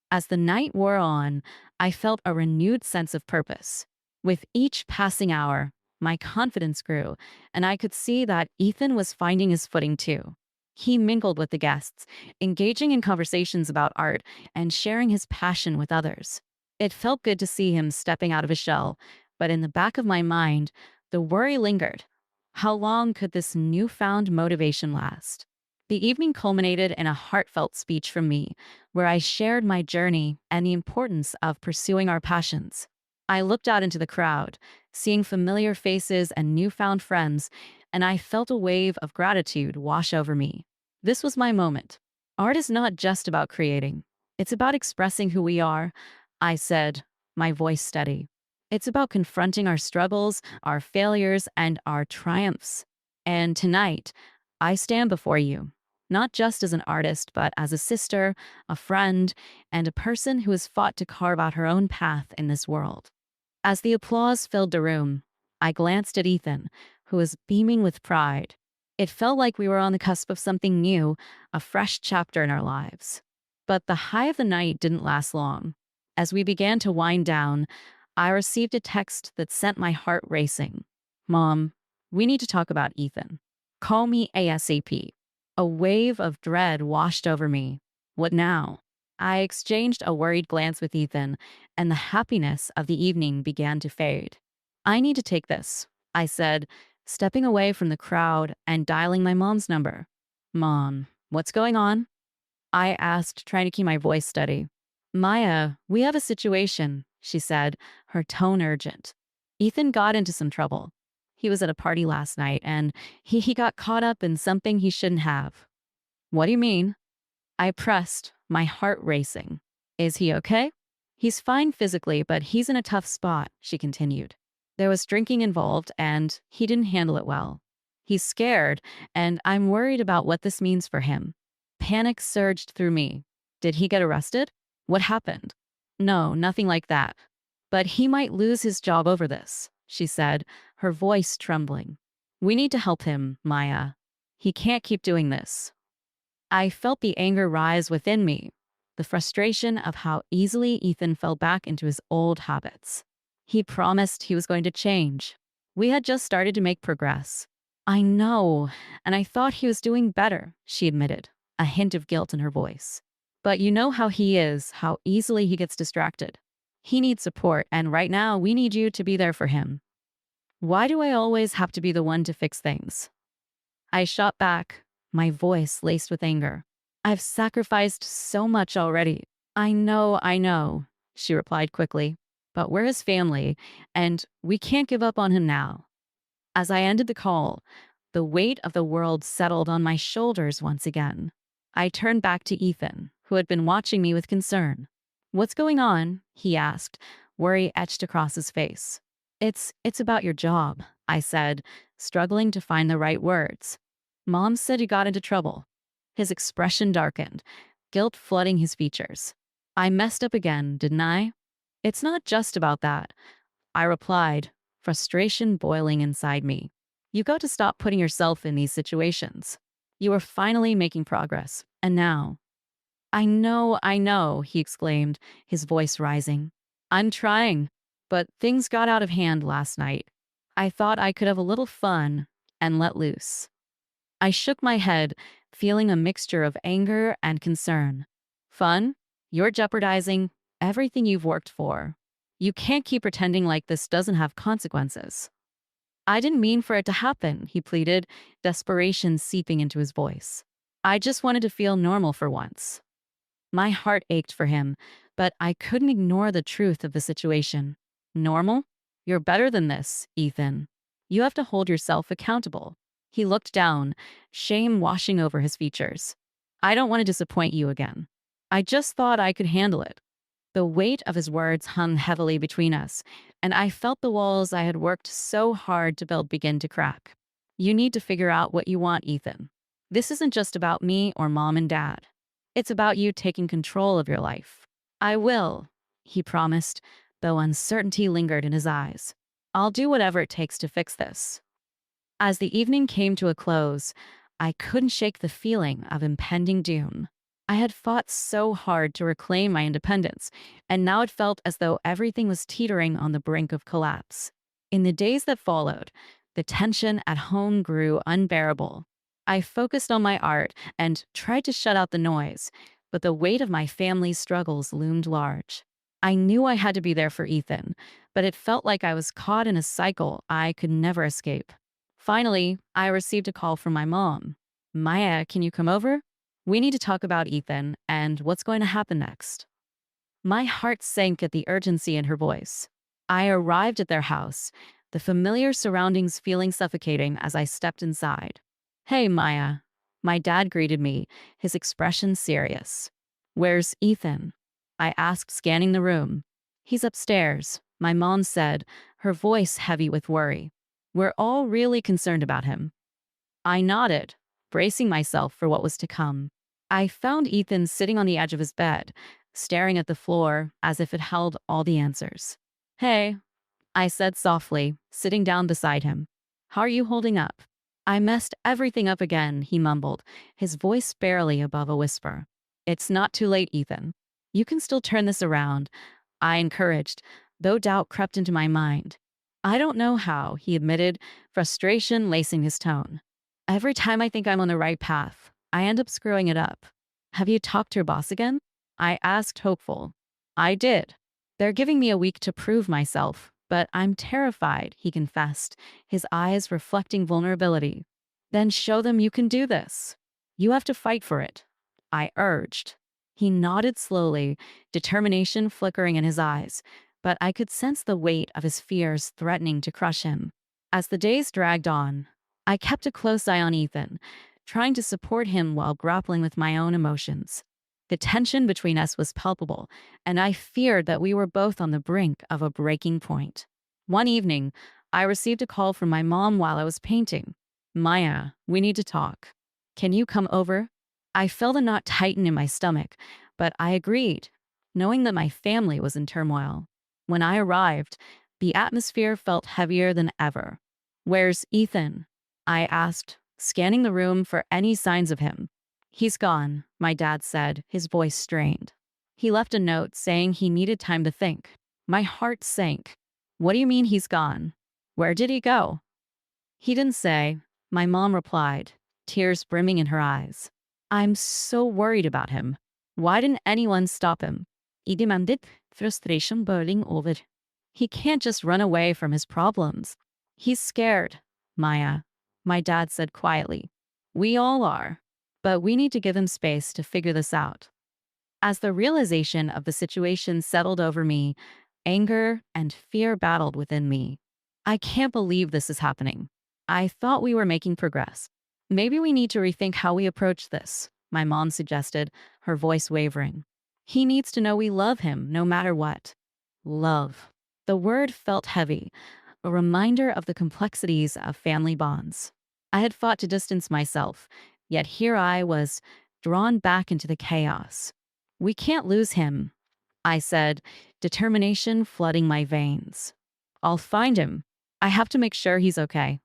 As the night wore on, I felt a renewed sense of purpose. With each passing hour, my confidence grew, and I could see that Ethan was finding his footing too. He mingled with the guests, engaging in conversations about art and sharing his passion with others. It felt good to see him stepping out of his shell, but in the back of my mind, the worry lingered. How long could this newfound motivation last? The evening culminated in a heartfelt speech from me, where I shared my journey and the importance of pursuing our passions. I looked out into the crowd, seeing familiar faces and newfound friends, and I felt a wave of gratitude wash over me. This was my moment. Art is not just about creating. It's about expressing who we are, I said, my voice steady. It's about confronting our struggles, our failures, and our triumphs. And tonight, I stand before you, not just as an artist, but as a sister, a friend, and a person who has fought to carve out her own path in this world. As the applause filled the room, I glanced at Ethan, who was beaming with pride. It felt like we were on the cusp of something new, a fresh chapter in our lives. But the high of the night didn't last long. As we began to wind down, I received a text that sent my heart racing. Mom, we need to talk about Ethan. Call me ASAP. A wave of dread washed over me. What now? I exchanged a worried glance with Ethan, and the happiness of the evening began to fade. I need to take this, I said, stepping away from the crowd and dialing my mom's number. Mom, what's going on? I asked, trying to keep my voice steady. Maya, we have a situation, she said, her tone urgent. Ethan got into some trouble. He was at a party last night and he got caught up in something he shouldn't have. What do you mean? I pressed, my heart racing. Is he okay? He's fine physically, but he's in a tough spot, she continued. There was drinking involved, and he didn't handle it well. He's scared, and I'm worried about what this means for him. Panic surged through me. Did he get arrested? What happened? No, nothing like that. But he might lose his job over this, she said, her voice trembling. We need to help him, Maya. He can't keep doing this. I felt the anger rise within me, the frustration of how easily Ethan fell back into his old habits. He promised he was going to change. We had just started to make progress. I know, and I thought he was doing better, she admitted, a hint of guilt in her voice. But you know how he is, how easily he gets distracted. He needs support, and right now we need you to be there for him. Why do I always have to be the one to fix things? I shot back, my voice laced with anger. I've sacrificed so much already. I know, she replied quickly. But we're his family, and we can't give up on him now. As I ended the call, the weight of the world settled on my shoulders once again. I turned back to Ethan, who had been watching me with concern. What's going on? He asked, worry etched across his face. It's about your job, I said, struggling to find the right words. Mom said you got into trouble. His expression darkened, guilt flooding his features. I messed up again, didn't I? It's not just about that, I replied, frustration boiling inside me. You got to stop putting yourself in these situations. You are finally making progress, and now. I know, he exclaimed, his voice rising. I'm trying, but things got out of hand last night. I thought I could have a little fun and let loose. I shook my head, feeling a mixture of anger and concern. Fun? You're jeopardizing everything you've worked for. You can't keep pretending like this doesn't have consequences. I didn't mean for it to happen, he pleaded, desperation seeping into his voice. I just wanted to feel normal for once. My heart ached for him, but I couldn't ignore the truth of the situation. Normal? You're better than this, Ethan. You have to hold yourself accountable. He looked down, shame washing over his features. I don't want to disappoint you again. I just thought I could handle it. The weight of his words hung heavily between us, and I felt the walls I had worked so hard to build begin to crack. You need to figure out what you want, Ethan. This isn't just about me or mom and dad. It's about you taking control of your life. I will, he promised, though uncertainty lingered in his eyes. I'll do whatever it takes to fix this. As the evening came to a close, I couldn't shake the feeling of impending doom. I had fought so hard to reclaim my independence, and now it felt as though everything was teetering on the brink of collapse. In the days that followed, the tension at home grew unbearable. I focused on my art and tried to shut out the noise, but the weight of my family's struggles loomed large. I knew I had to be there for Ethan, but it felt like I was caught in a cycle I could never escape. Finally, I received a call from my mom. Maya, can you come over? We need to talk about Ethan and what's going to happen next. My heart sank at the urgency in her voice. I arrived at their house, the familiar surroundings feeling suffocating as I stepped inside. Hey, Maya. My dad greeted me, his expression serious. Where's Ethan? I asked, scanning the room. He's upstairs, my mom said, her voice heavy with worry. We're all really concerned about him. I nodded, bracing myself for what was to come. I found Ethan sitting on the edge of his bed, staring at the floor as if it held all the answers. Hey, I said softly, sitting down beside him. How are you holding up? I messed everything up again, he mumbled, his voice barely above a whisper. It's not too late, Ethan. You can still turn this around, I encouraged, though doubt crept into my mind. I don't know how, he admitted, frustration lacing his tone. Every time I think I'm on the right path, I end up screwing it up. Have you talked to your boss again? I asked, hopeful. I did. They're giving me a week to prove myself, but I'm terrified, he confessed, his eyes reflecting vulnerability. Then show them you can do this. You have to fight for it, I urged. He nodded slowly, determination flickering in his eyes, but I could sense the weight of his fears threatening to crush him. As the days dragged on, I kept a close eye on Ethan, trying to support him while grappling with my own emotions. The tension between us was palpable, and I feared that we were both on the brink of a breaking point. One evening, I received a call from my mom while I was painting. Maya, we need to talk. Can you come over? I felt a knot tighten in my stomach, but I agreed, knowing that my family was in turmoil. When I arrived, the atmosphere felt heavier than ever. Where's Ethan? I asked, scanning the room for any signs of him. He's gone, my dad said, his voice strained. He left a note saying he needed time to think. My heart sank. What do you mean he's gone? Where did he go? He didn't say, my mom replied, tears brimming in her eyes. I'm so worried about him. Why didn't anyone stop him? Idimandit, frustration boiling over. He can't just run away from his problems. He's scared, Maya, my dad said quietly. We all are, but we need to give him space to figure this out. As the realization of the situation settled over me, anger and fear battled within me. I can't believe this is happening. I thought we were making progress. Maybe we need to rethink how we approach this, my mom suggested, her voice wavering. He needs to know we love him no matter what. Love. The word felt heavy, a reminder of the complexities of family bonds. I had fought to distance myself, yet here I was, drawn back into the chaos. We can't lose him, I said, determination flooding my veins. I'll find him. I have to make sure he's okay.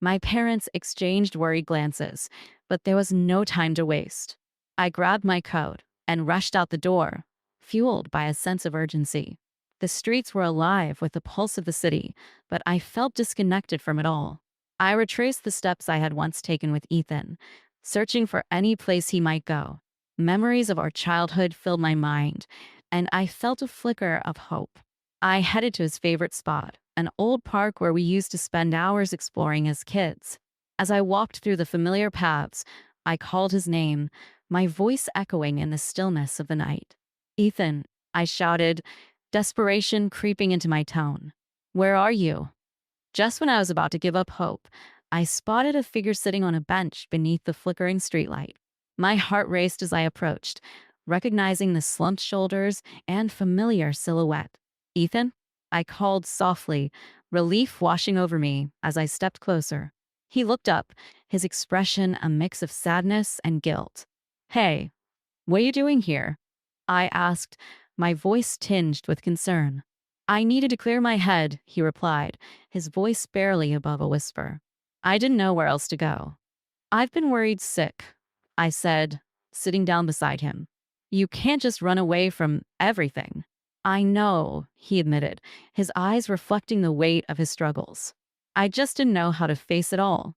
My parents exchanged worried glances, but there was no time to waste. I grabbed my coat and rushed out the door, fueled by a sense of urgency. The streets were alive with the pulse of the city, but I felt disconnected from it all. I retraced the steps I had once taken with Ethan, searching for any place he might go. Memories of our childhood filled my mind, and I felt a flicker of hope. I headed to his favorite spot, an old park where we used to spend hours exploring as kids. As I walked through the familiar paths, I called his name, my voice echoing in the stillness of the night. Ethan, I shouted, desperation creeping into my tone. Where are you? Just when I was about to give up hope, I spotted a figure sitting on a bench beneath the flickering streetlight. My heart raced as I approached, recognizing the slumped shoulders and familiar silhouette. Ethan? I called softly, relief washing over me as I stepped closer. He looked up, his expression a mix of sadness and guilt. Hey, what are you doing here? I asked, my voice tinged with concern. I needed to clear my head, he replied, his voice barely above a whisper. I didn't know where else to go. I've been worried sick, I said, sitting down beside him. You can't just run away from everything. I know, he admitted, his eyes reflecting the weight of his struggles. I just didn't know how to face it all.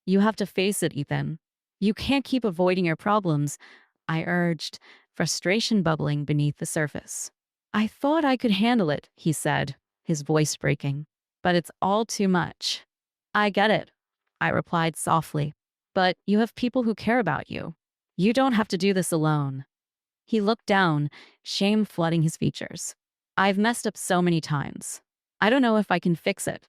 You have to face it, Ethan. You can't keep avoiding your problems, I urged, frustration bubbling beneath the surface. I thought I could handle it, he said, his voice breaking. But it's all too much. I get it, I replied softly. But you have people who care about you. You don't have to do this alone. He looked down, shame flooding his features. I've messed up so many times. I don't know if I can fix it.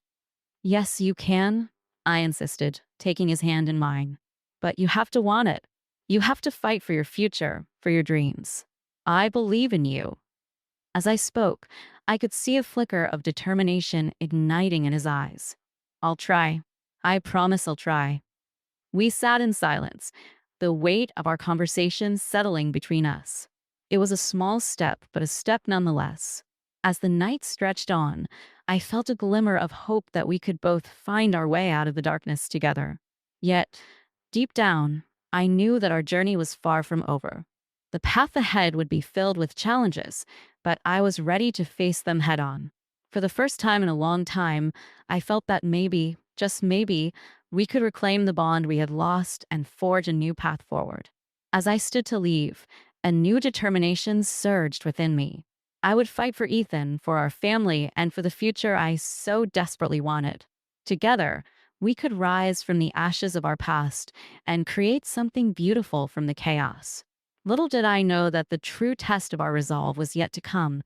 Yes, you can, I insisted, taking his hand in mine. But you have to want it. You have to fight for your future, for your dreams. I believe in you. As I spoke, I could see a flicker of determination igniting in his eyes. I'll try. I promise I'll try. We sat in silence, the weight of our conversation settling between us. It was a small step, but a step nonetheless. As the night stretched on, I felt a glimmer of hope that we could both find our way out of the darkness together. Yet, deep down, I knew that our journey was far from over. The path ahead would be filled with challenges, but I was ready to face them head on. For the first time in a long time, I felt that maybe, just maybe, we could reclaim the bond we had lost and forge a new path forward. As I stood to leave, a new determination surged within me. I would fight for Ethan, for our family, and for the future I so desperately wanted. Together, we could rise from the ashes of our past and create something beautiful from the chaos. Little did I know that the true test of our resolve was yet to come,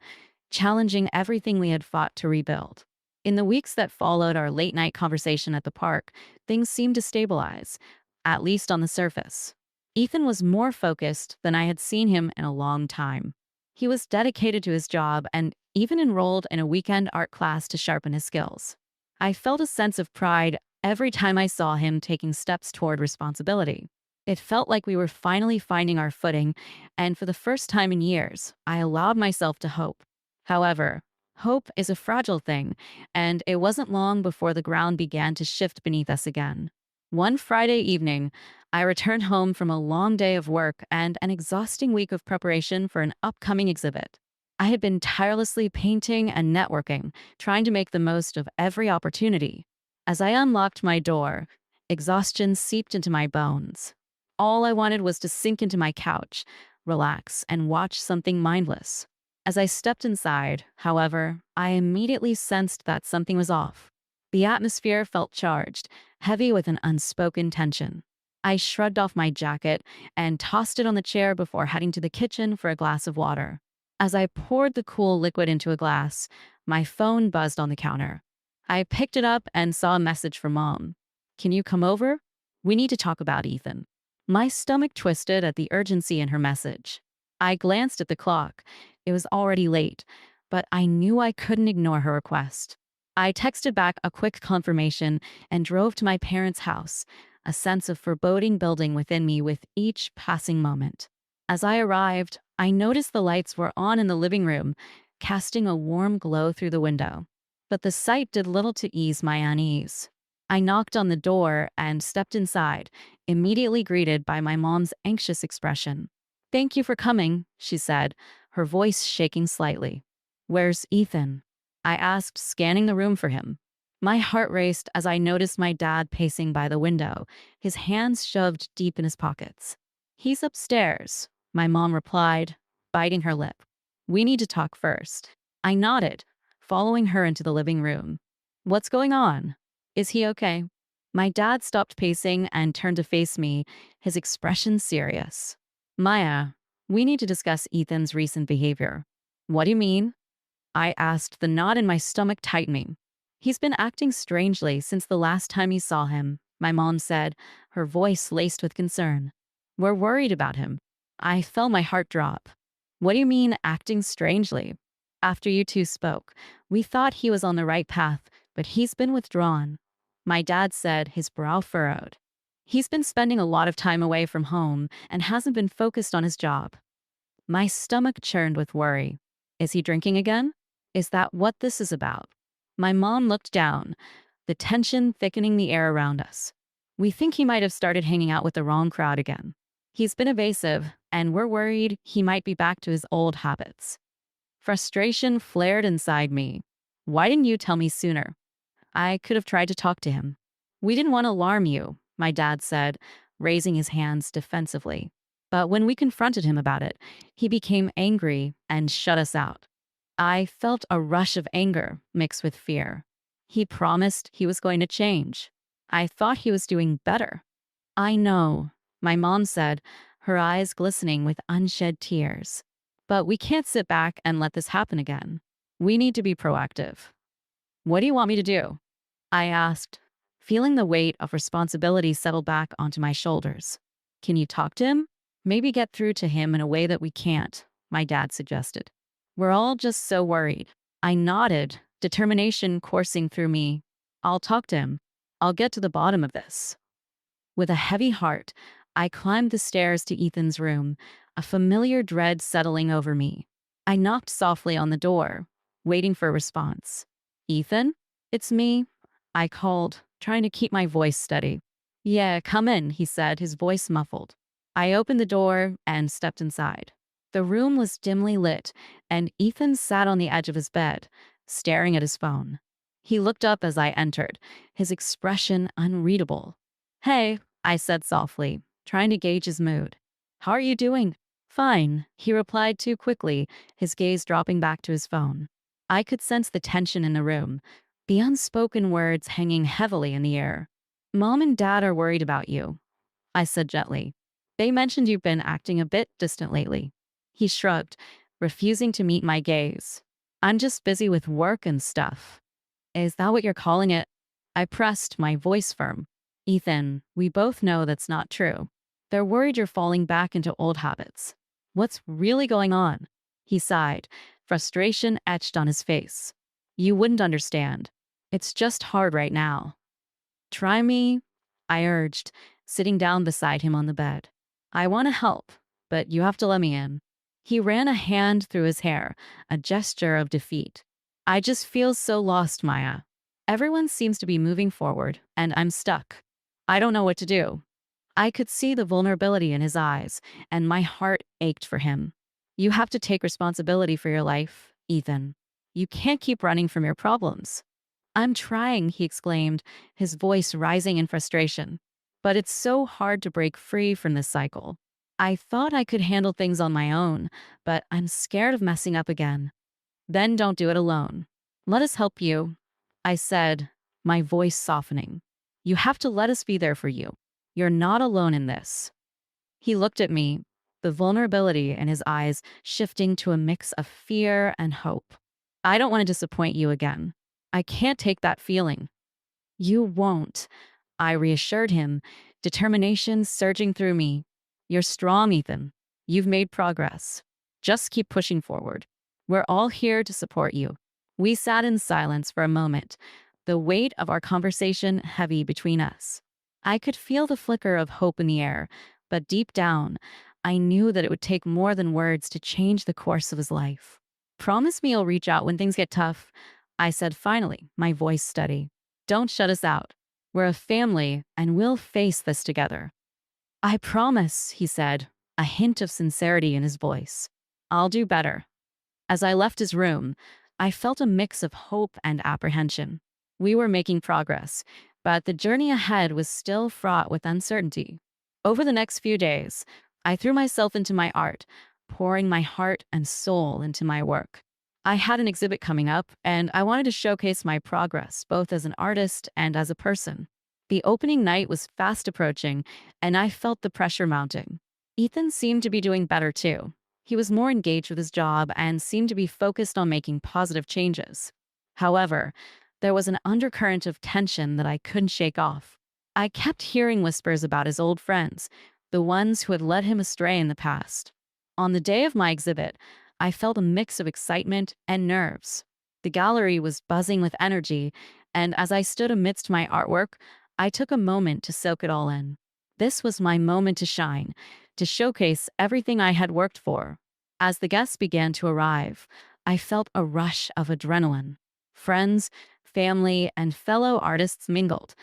challenging everything we had fought to rebuild. In the weeks that followed our late night conversation at the park, things seemed to stabilize, at least on the surface. Ethan was more focused than I had seen him in a long time. He was dedicated to his job and even enrolled in a weekend art class to sharpen his skills. I felt a sense of pride every time I saw him taking steps toward responsibility. It felt like we were finally finding our footing, and for the first time in years, I allowed myself to hope. However, hope is a fragile thing, and it wasn't long before the ground began to shift beneath us again. One Friday evening, I returned home from a long day of work and an exhausting week of preparation for an upcoming exhibit. I had been tirelessly painting and networking, trying to make the most of every opportunity. As I unlocked my door, exhaustion seeped into my bones. All I wanted was to sink into my couch, relax, and watch something mindless. As I stepped inside, however, I immediately sensed that something was off. The atmosphere felt charged, heavy with an unspoken tension. I shrugged off my jacket and tossed it on the chair before heading to the kitchen for a glass of water. As I poured the cool liquid into a glass, my phone buzzed on the counter. I picked it up and saw a message from Mom. "Can you come over? We need to talk about Ethan." My stomach twisted at the urgency in her message. I glanced at the clock. It was already late, but I knew I couldn't ignore her request. I texted back a quick confirmation and drove to my parents' house, a sense of foreboding building within me with each passing moment. As I arrived, I noticed the lights were on in the living room, casting a warm glow through the window. But the sight did little to ease my unease. I knocked on the door and stepped inside, immediately greeted by my mom's anxious expression. "Thank you for coming," she said, her voice shaking slightly. "Where's Ethan?" I asked, scanning the room for him. My heart raced as I noticed my dad pacing by the window, his hands shoved deep in his pockets. "He's upstairs," my mom replied, biting her lip. "We need to talk first." I nodded, following her into the living room. "What's going on? Is he okay?" My dad stopped pacing and turned to face me, his expression serious. "Maya, we need to discuss Ethan's recent behavior." "What do you mean?" I asked, the knot in my stomach tightening. "He's been acting strangely since the last time you saw him," my mom said, her voice laced with concern. "We're worried about him." I felt my heart drop. "What do you mean, acting strangely?" "After you two spoke, we thought he was on the right path, but he's been withdrawn." My dad said, his brow furrowed. "He's been spending a lot of time away from home and hasn't been focused on his job." My stomach churned with worry. "Is he drinking again? Is that what this is about?" My mom looked down, the tension thickening the air around us. "We think he might have started hanging out with the wrong crowd again. He's been evasive, and we're worried he might be back to his old habits." Frustration flared inside me. "Why didn't you tell me sooner? I could have tried to talk to him." "We didn't want to alarm you," my dad said, raising his hands defensively. But when we confronted him about it, he became angry and shut us out. I felt a rush of anger mixed with fear. He promised he was going to change. I thought he was doing better. "I know," my mom said, her eyes glistening with unshed tears. "But we can't sit back and let this happen again. We need to be proactive." "What do you want me to do?" I asked, feeling the weight of responsibility settle back onto my shoulders. "Can you talk to him? Maybe get through to him in a way that we can't," my dad suggested. "We're all just so worried." I nodded, determination coursing through me. "I'll talk to him. I'll get to the bottom of this." With a heavy heart, I climbed the stairs to Ethan's room, a familiar dread settling over me. I knocked softly on the door, waiting for a response. Ethan? It's me, I called, trying to keep my voice steady. Yeah, come in, he said, his voice muffled. I opened the door and stepped inside. The room was dimly lit, and Ethan sat on the edge of his bed, staring at his phone. He looked up as I entered, his expression unreadable. Hey, I said softly, trying to gauge his mood. How are you doing? Fine, he replied too quickly, his gaze dropping back to his phone. I could sense the tension in the room, the unspoken words hanging heavily in the air. Mom and Dad are worried about you, I said gently. They mentioned you've been acting a bit distant lately. He shrugged, refusing to meet my gaze. I'm just busy with work and stuff. Is that what you're calling it? I pressed, my voice firm. Ethan, we both know that's not true. They're worried you're falling back into old habits. What's really going on? He sighed, frustration etched on his face. You wouldn't understand. It's just hard right now. Try me, I urged, sitting down beside him on the bed. I want to help, but you have to let me in. He ran a hand through his hair, a gesture of defeat. I just feel so lost, Maya. Everyone seems to be moving forward, and I'm stuck. I don't know what to do. I could see the vulnerability in his eyes, and my heart ached for him. You have to take responsibility for your life, Ethan. You can't keep running from your problems. I'm trying, he exclaimed, his voice rising in frustration. But it's so hard to break free from this cycle. I thought I could handle things on my own, but I'm scared of messing up again. Then don't do it alone. Let us help you, I said, my voice softening. You have to let us be there for you. You're not alone in this. He looked at me, the vulnerability in his eyes shifting to a mix of fear and hope. I don't want to disappoint you again. I can't take that feeling. You won't, I reassured him, determination surging through me. You're strong, Ethan. You've made progress. Just keep pushing forward. We're all here to support you. We sat in silence for a moment, the weight of our conversation heavy between us. I could feel the flicker of hope in the air, but deep down, I knew that it would take more than words to change the course of his life. Promise me you'll reach out when things get tough, I said finally, my voice steady. Don't shut us out. We're a family, and we'll face this together. I promise, he said, a hint of sincerity in his voice. I'll do better. As I left his room, I felt a mix of hope and apprehension. We were making progress, but the journey ahead was still fraught with uncertainty. Over the next few days, I threw myself into my art, pouring my heart and soul into my work. I had an exhibit coming up, and I wanted to showcase my progress, both as an artist and as a person. The opening night was fast approaching, and I felt the pressure mounting. Ethan seemed to be doing better too. He was more engaged with his job and seemed to be focused on making positive changes. However, there was an undercurrent of tension that I couldn't shake off. I kept hearing whispers about his old friends, the ones who had led him astray in the past. On the day of my exhibit, I felt a mix of excitement and nerves. The gallery was buzzing with energy, and as I stood amidst my artwork, I took a moment to soak it all in. This was my moment to shine, to showcase everything I had worked for. As the guests began to arrive, I felt a rush of adrenaline. Friends, family, and fellow artists mingled,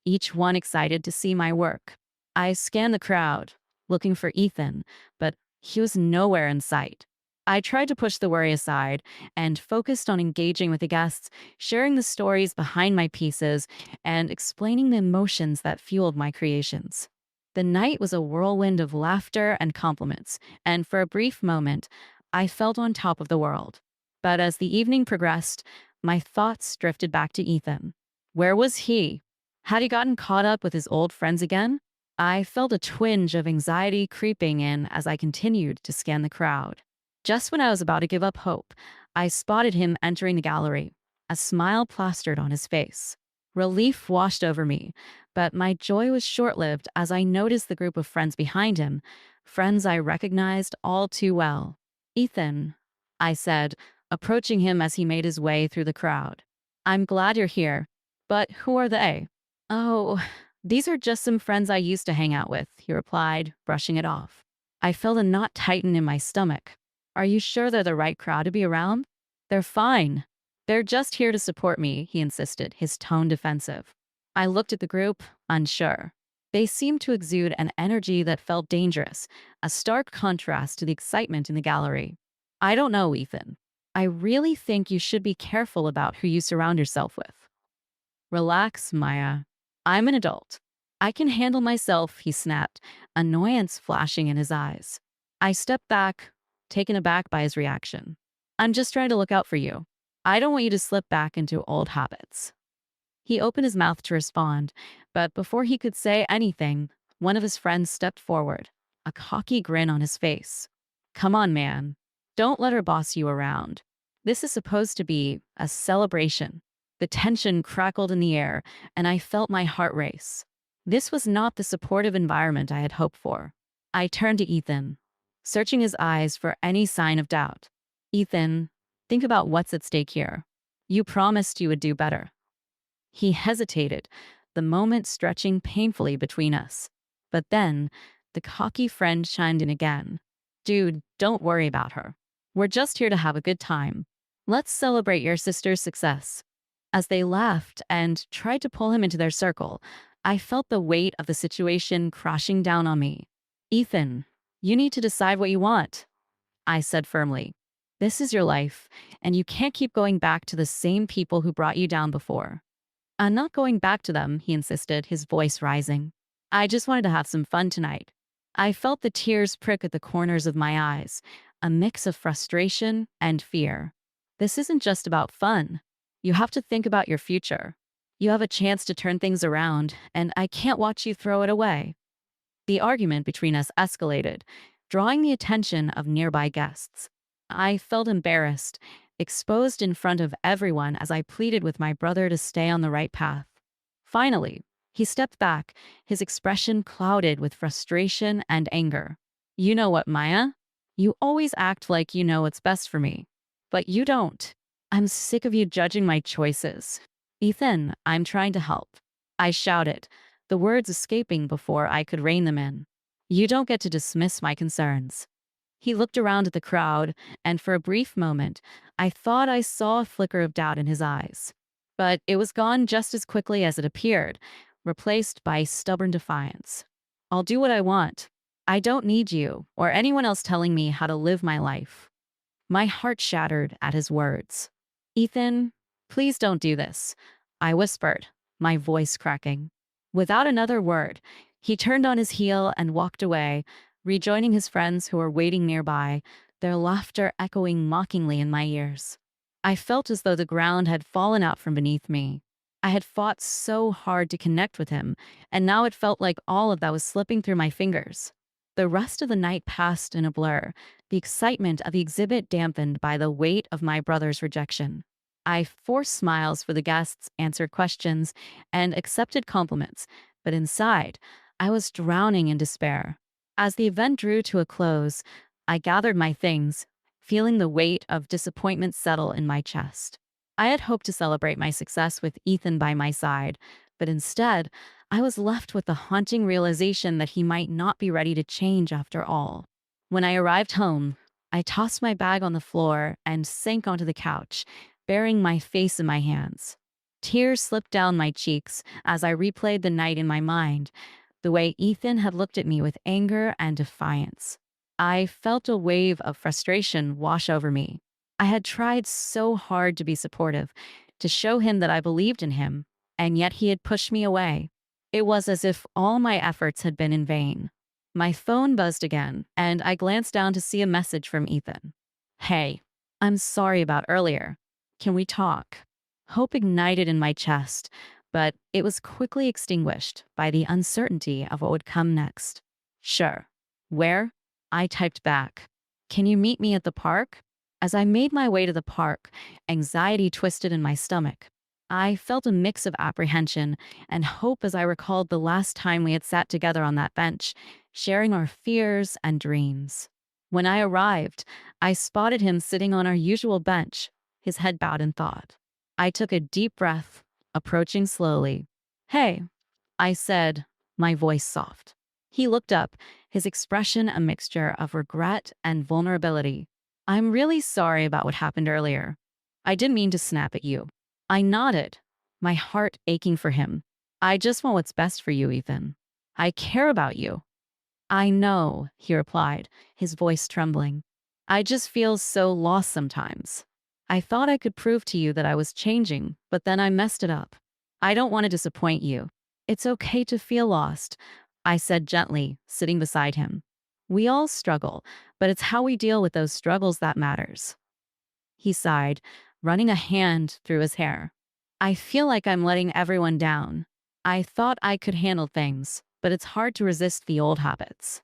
each one excited to see my work. I scanned the crowd, looking for Ethan, but he was nowhere in sight. I tried to push the worry aside and focused on engaging with the guests, sharing the stories behind my pieces, and explaining the emotions that fueled my creations. The night was a whirlwind of laughter and compliments, and for a brief moment, I felt on top of the world. But as the evening progressed, my thoughts drifted back to Ethan. Where was he? Had he gotten caught up with his old friends again? I felt a twinge of anxiety creeping in as I continued to scan the crowd. Just when I was about to give up hope, I spotted him entering the gallery, a smile plastered on his face. Relief washed over me, but my joy was short-lived as I noticed the group of friends behind him, friends I recognized all too well. Ethan, I said, approaching him as he made his way through the crowd. I'm glad you're here, but who are they? Oh, These are just some friends I used to hang out with, he replied, brushing it off. I felt a knot tighten in my stomach. Are you sure they're the right crowd to be around? They're fine. They're just here to support me, he insisted, his tone defensive. I looked at the group, unsure. They seemed to exude an energy that felt dangerous, a stark contrast to the excitement in the gallery. I don't know, Ethan. I really think you should be careful about who you surround yourself with. Relax, Maya. I'm an adult. I can handle myself, he snapped, annoyance flashing in his eyes. I stepped back, taken aback by his reaction. I'm just trying to look out for you. I don't want you to slip back into old habits. He opened his mouth to respond, but before he could say anything, one of his friends stepped forward, a cocky grin on his face. Come on, man. Don't let her boss you around. This is supposed to be a celebration. The tension crackled in the air, and I felt my heart race. This was not the supportive environment I had hoped for. I turned to Ethan, searching his eyes for any sign of doubt. Ethan, think about what's at stake here. You promised you would do better. He hesitated, the moment stretching painfully between us. But then, the cocky friend chimed in again. Dude, don't worry about her. We're just here to have a good time. Let's celebrate your sister's success. As they laughed and tried to pull him into their circle, I felt the weight of the situation crashing down on me. Ethan, you need to decide what you want, I said firmly. This is your life, and you can't keep going back to the same people who brought you down before. I'm not going back to them, he insisted, his voice rising. I just wanted to have some fun tonight. I felt the tears prick at the corners of my eyes, a mix of frustration and fear. This isn't just about fun. You have to think about your future. You have a chance to turn things around, and I can't watch you throw it away. The argument between us escalated, drawing the attention of nearby guests. I felt embarrassed, exposed in front of everyone as I pleaded with my brother to stay on the right path. Finally, he stepped back, his expression clouded with frustration and anger. You know what, Maya? You always act like you know what's best for me. But you don't. I'm sick of you judging my choices. Ethan, I'm trying to help. I shouted, the words escaping before I could rein them in. You don't get to dismiss my concerns. He looked around at the crowd, and for a brief moment, I thought I saw a flicker of doubt in his eyes. But it was gone just as quickly as it appeared, replaced by stubborn defiance. I'll do what I want. I don't need you or anyone else telling me how to live my life. My heart shattered at his words. Ethan, please don't do this, I whispered, my voice cracking. Without another word, he turned on his heel and walked away, rejoining his friends who were waiting nearby, their laughter echoing mockingly in my ears. I felt as though the ground had fallen out from beneath me. I had fought so hard to connect with him, and now it felt like all of that was slipping through my fingers. The rest of the night passed in a blur, the excitement of the exhibit dampened by the weight of my brother's rejection. I forced smiles for the guests, answered questions, and accepted compliments, but inside, I was drowning in despair. As the event drew to a close, I gathered my things, feeling the weight of disappointment settle in my chest. I had hoped to celebrate my success with Ethan by my side, but instead, I was left with the haunting realization that he might not be ready to change after all. When I arrived home, I tossed my bag on the floor and sank onto the couch, burying my face in my hands. Tears slipped down my cheeks as I replayed the night in my mind, the way Ethan had looked at me with anger and defiance. I felt a wave of frustration wash over me. I had tried so hard to be supportive, to show him that I believed in him, and yet he had pushed me away. It was as if all my efforts had been in vain. My phone buzzed again, and I glanced down to see a message from Ethan. Hey, I'm sorry about earlier. Can we talk? Hope ignited in my chest, but it was quickly extinguished by the uncertainty of what would come next. Sure. Where? I typed back. Can you meet me at the park? As I made my way to the park, anxiety twisted in my stomach. I felt a mix of apprehension and hope as I recalled the last time we had sat together on that bench, sharing our fears and dreams. When I arrived, I spotted him sitting on our usual bench, his head bowed in thought. I took a deep breath, approaching slowly. Hey, I said, my voice soft. He looked up, his expression a mixture of regret and vulnerability. I'm really sorry about what happened earlier. I didn't mean to snap at you. I nodded, my heart aching for him. I just want what's best for you, Ethan. I care about you. I know, he replied, his voice trembling. I just feel so lost sometimes. I thought I could prove to you that I was changing, but then I messed it up. I don't want to disappoint you. It's okay to feel lost, I said gently, sitting beside him. We all struggle, but it's how we deal with those struggles that matters. He sighed, running a hand through his hair. I feel like I'm letting everyone down. I thought I could handle things, but it's hard to resist the old habits.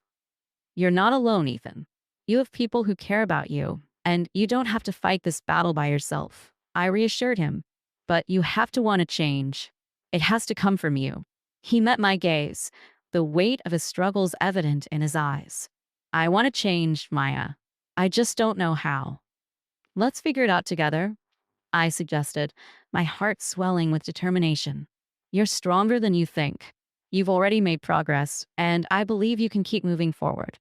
You're not alone, Ethan. You have people who care about you, and you don't have to fight this battle by yourself. I reassured him. But you have to want to change. It has to come from you. He met my gaze, the weight of his struggles evident in his eyes. I want to change, Maya. I just don't know how. Let's figure it out together, I suggested, my heart swelling with determination. You're stronger than you think. You've already made progress, and I believe you can keep moving forward.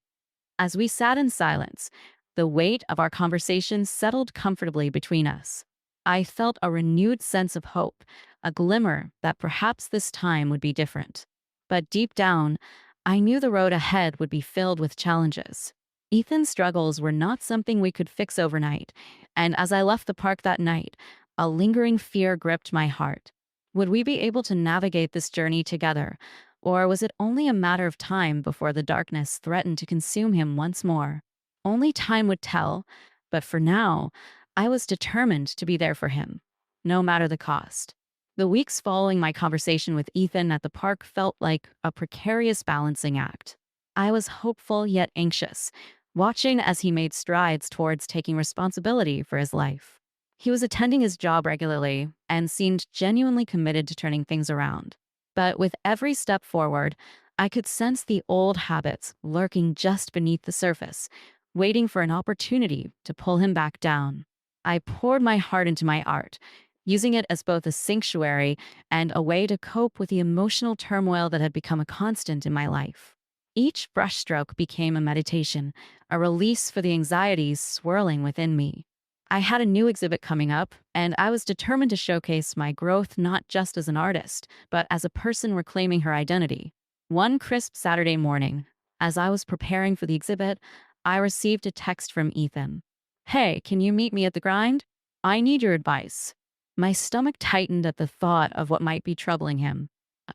As we sat in silence, the weight of our conversation settled comfortably between us. I felt a renewed sense of hope, a glimmer that perhaps this time would be different. But deep down, I knew the road ahead would be filled with challenges. Ethan's struggles were not something we could fix overnight, and as I left the park that night, a lingering fear gripped my heart. Would we be able to navigate this journey together, or was it only a matter of time before the darkness threatened to consume him once more? Only time would tell, but for now, I was determined to be there for him, no matter the cost. The weeks following my conversation with Ethan at the park felt like a precarious balancing act. I was hopeful yet anxious, watching as he made strides towards taking responsibility for his life. He was attending his job regularly and seemed genuinely committed to turning things around. But with every step forward, I could sense the old habits lurking just beneath the surface, waiting for an opportunity to pull him back down. I poured my heart into my art, using it as both a sanctuary and a way to cope with the emotional turmoil that had become a constant in my life. Each brushstroke became a meditation, a release for the anxieties swirling within me. I had a new exhibit coming up, and I was determined to showcase my growth not just as an artist, but as a person reclaiming her identity. One crisp Saturday morning, as I was preparing for the exhibit, I received a text from Ethan. Hey, can you meet me at the grind? I need your advice. My stomach tightened at the thought of what might be troubling him.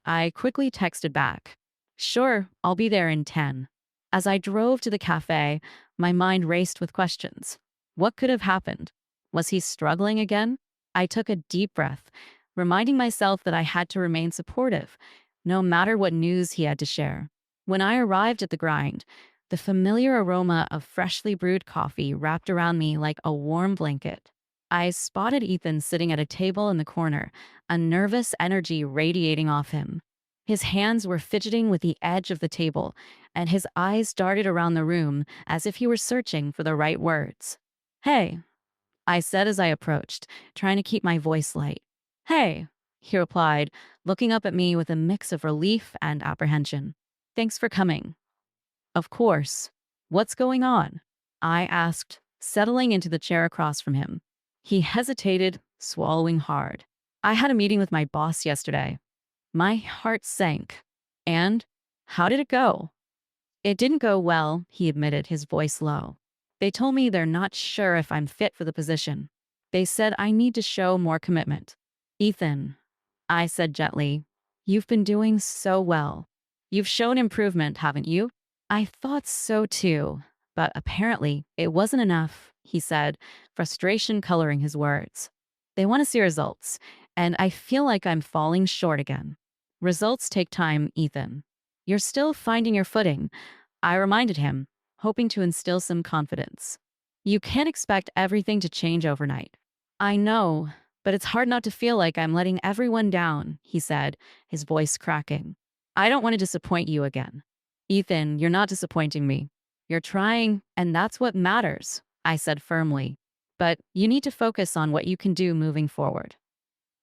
I quickly texted back. Sure, I'll be there in 10. As I drove to the cafe, my mind raced with questions. What could have happened? Was he struggling again? I took a deep breath, reminding myself that I had to remain supportive, no matter what news he had to share. When I arrived at the grind, the familiar aroma of freshly brewed coffee wrapped around me like a warm blanket. I spotted Ethan sitting at a table in the corner, a nervous energy radiating off him. His hands were fidgeting with the edge of the table, and his eyes darted around the room as if he were searching for the right words. Hey, I said as I approached, trying to keep my voice light. Hey, he replied, looking up at me with a mix of relief and apprehension. Thanks for coming. Of course. What's going on? I asked, settling into the chair across from him. He hesitated, swallowing hard. I had a meeting with my boss yesterday. My heart sank. And how did it go? It didn't go well, he admitted, his voice low. They told me they're not sure if I'm fit for the position. They said I need to show more commitment. Ethan, I said gently, you've been doing so well. You've shown improvement, haven't you? I thought so too, but apparently it wasn't enough, he said, frustration coloring his words. They want to see results, and I feel like I'm falling short again. Results take time, Ethan. You're still finding your footing, I reminded him, hoping to instill some confidence. You can't expect everything to change overnight. I know, but it's hard not to feel like I'm letting everyone down, he said, his voice cracking. I don't want to disappoint you again. Ethan, you're not disappointing me. You're trying, and that's what matters, I said firmly. But you need to focus on what you can do moving forward.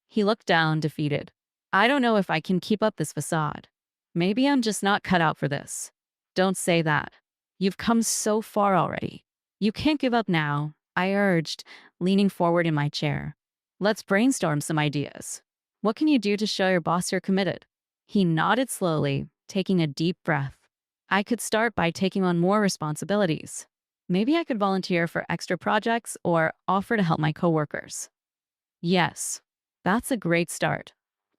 He looked down, defeated. I don't know if I can keep up this facade. Maybe I'm just not cut out for this. Don't say that. You've come so far already. You can't give up now, I urged, leaning forward in my chair. Let's brainstorm some ideas. What can you do to show your boss you're committed? He nodded slowly, taking a deep breath. I could start by taking on more responsibilities. Maybe I could volunteer for extra projects or offer to help my coworkers. Yes, that's a great start.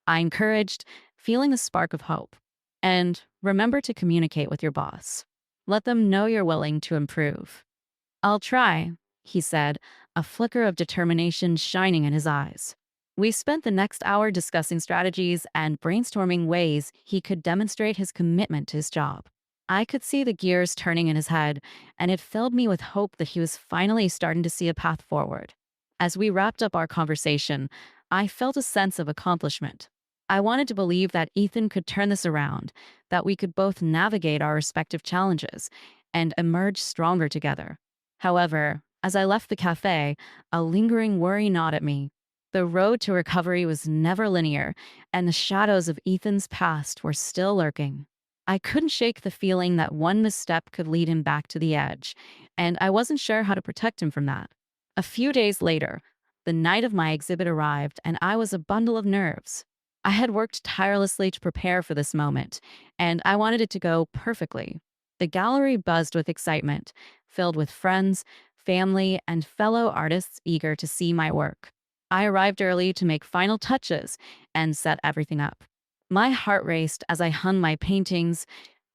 I encouraged, feeling a spark of hope. And remember to communicate with your boss. Let them know you're willing to improve. I'll try, he said, a flicker of determination shining in his eyes. We spent the next hour discussing strategies and brainstorming ways he could demonstrate his commitment to his job. I could see the gears turning in his head, and it filled me with hope that he was finally starting to see a path forward. As we wrapped up our conversation, I felt a sense of accomplishment. I wanted to believe that Ethan could turn this around, that we could both navigate our respective challenges and emerge stronger together. However, as I left the cafe, a lingering worry gnawed at me. The road to recovery was never linear, and the shadows of Ethan's past were still lurking. I couldn't shake the feeling that one misstep could lead him back to the edge, and I wasn't sure how to protect him from that. A few days later, the night of my exhibit arrived, and I was a bundle of nerves. I had worked tirelessly to prepare for this moment, and I wanted it to go perfectly. The gallery buzzed with excitement, filled with friends, family, and fellow artists eager to see my work. I arrived early to make final touches and set everything up. My heart raced as I hung my paintings,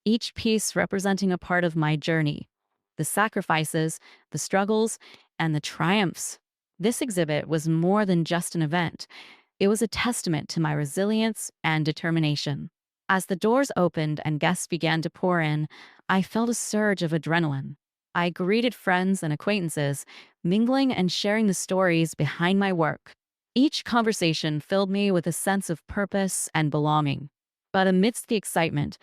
each piece representing a part of my journey, the sacrifices, the struggles, and the triumphs. This exhibit was more than just an event. It was a testament to my resilience and determination. As the doors opened and guests began to pour in, I felt a surge of adrenaline. I greeted friends and acquaintances, mingling and sharing the stories behind my work. Each conversation filled me with a sense of purpose and belonging. But amidst the excitement,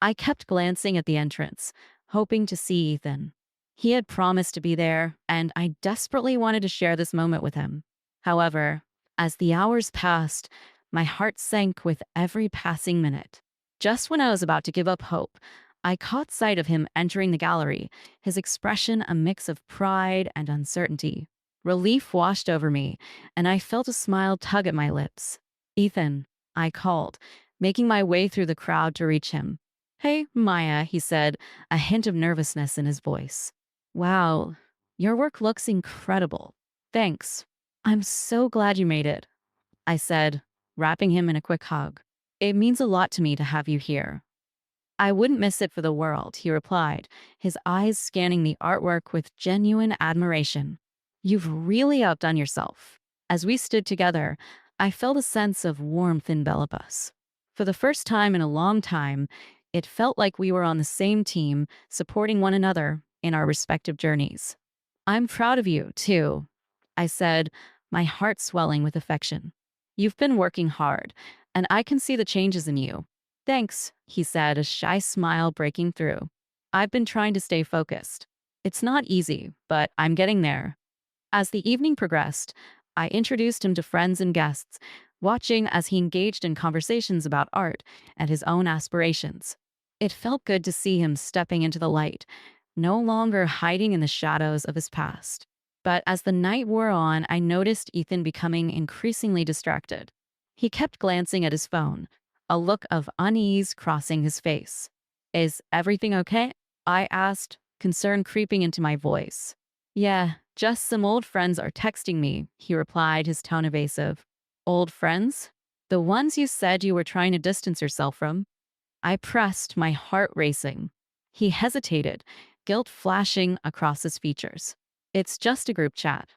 I kept glancing at the entrance, hoping to see Ethan. He had promised to be there, and I desperately wanted to share this moment with him. However, as the hours passed, my heart sank with every passing minute. Just when I was about to give up hope, I caught sight of him entering the gallery, his expression a mix of pride and uncertainty. Relief washed over me, and I felt a smile tug at my lips. Ethan, I called, making my way through the crowd to reach him. Hey, Maya, he said, a hint of nervousness in his voice. Wow, your work looks incredible. Thanks. I'm so glad you made it, I said, wrapping him in a quick hug. It means a lot to me to have you here. I wouldn't miss it for the world, he replied, his eyes scanning the artwork with genuine admiration. You've really outdone yourself. As we stood together, I felt a sense of warmth envelop us. For the first time in a long time, it felt like we were on the same team, supporting one another in our respective journeys. I'm proud of you, too, I said, my heart swelling with affection. You've been working hard, and I can see the changes in you. Thanks, he said, a shy smile breaking through. I've been trying to stay focused. It's not easy, but I'm getting there. As the evening progressed, I introduced him to friends and guests, watching as he engaged in conversations about art and his own aspirations. It felt good to see him stepping into the light, no longer hiding in the shadows of his past. But as the night wore on, I noticed Ethan becoming increasingly distracted. He kept glancing at his phone, a look of unease crossing his face. Is everything okay? I asked, concern creeping into my voice. Yeah, just some old friends are texting me, he replied, his tone evasive. Old friends? The ones you said you were trying to distance yourself from? I pressed, my heart racing. He hesitated, guilt flashing across his features. It's just a group chat.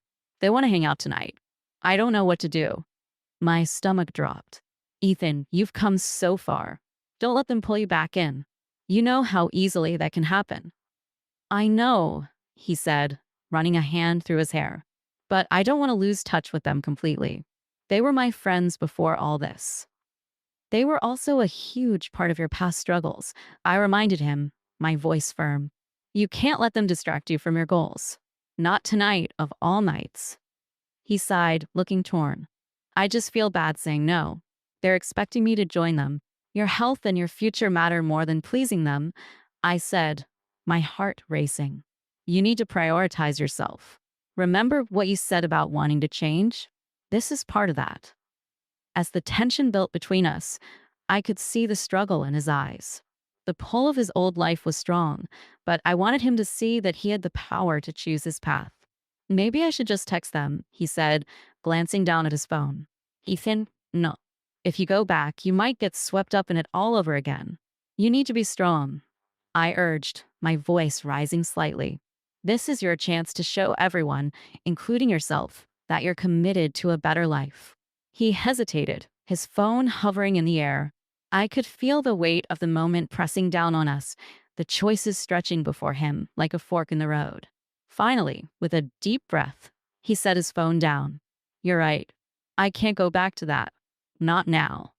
They want to hang out tonight. I don't know what to do. My stomach dropped. Ethan, you've come so far. Don't let them pull you back in. You know how easily that can happen. I know, he said, running a hand through his hair. But I don't want to lose touch with them completely. They were my friends before all this. They were also a huge part of your past struggles, I reminded him, my voice firm. You can't let them distract you from your goals. Not tonight of all nights. He sighed, looking torn. I just feel bad saying no. They're expecting me to join them. Your health and your future matter more than pleasing them, I said, my heart racing. You need to prioritize yourself. Remember what you said about wanting to change? This is part of that. As the tension built between us, I could see the struggle in his eyes. The pull of his old life was strong, but I wanted him to see that he had the power to choose his path. Maybe I should just text them, he said, glancing down at his phone. Ethan, no. If you go back, you might get swept up in it all over again. You need to be strong, I urged, my voice rising slightly. This is your chance to show everyone, including yourself, that you're committed to a better life. He hesitated, his phone hovering in the air. I could feel the weight of the moment pressing down on us, the choices stretching before him like a fork in the road. Finally, with a deep breath, he set his phone down. You're right. I can't go back to that. Not now.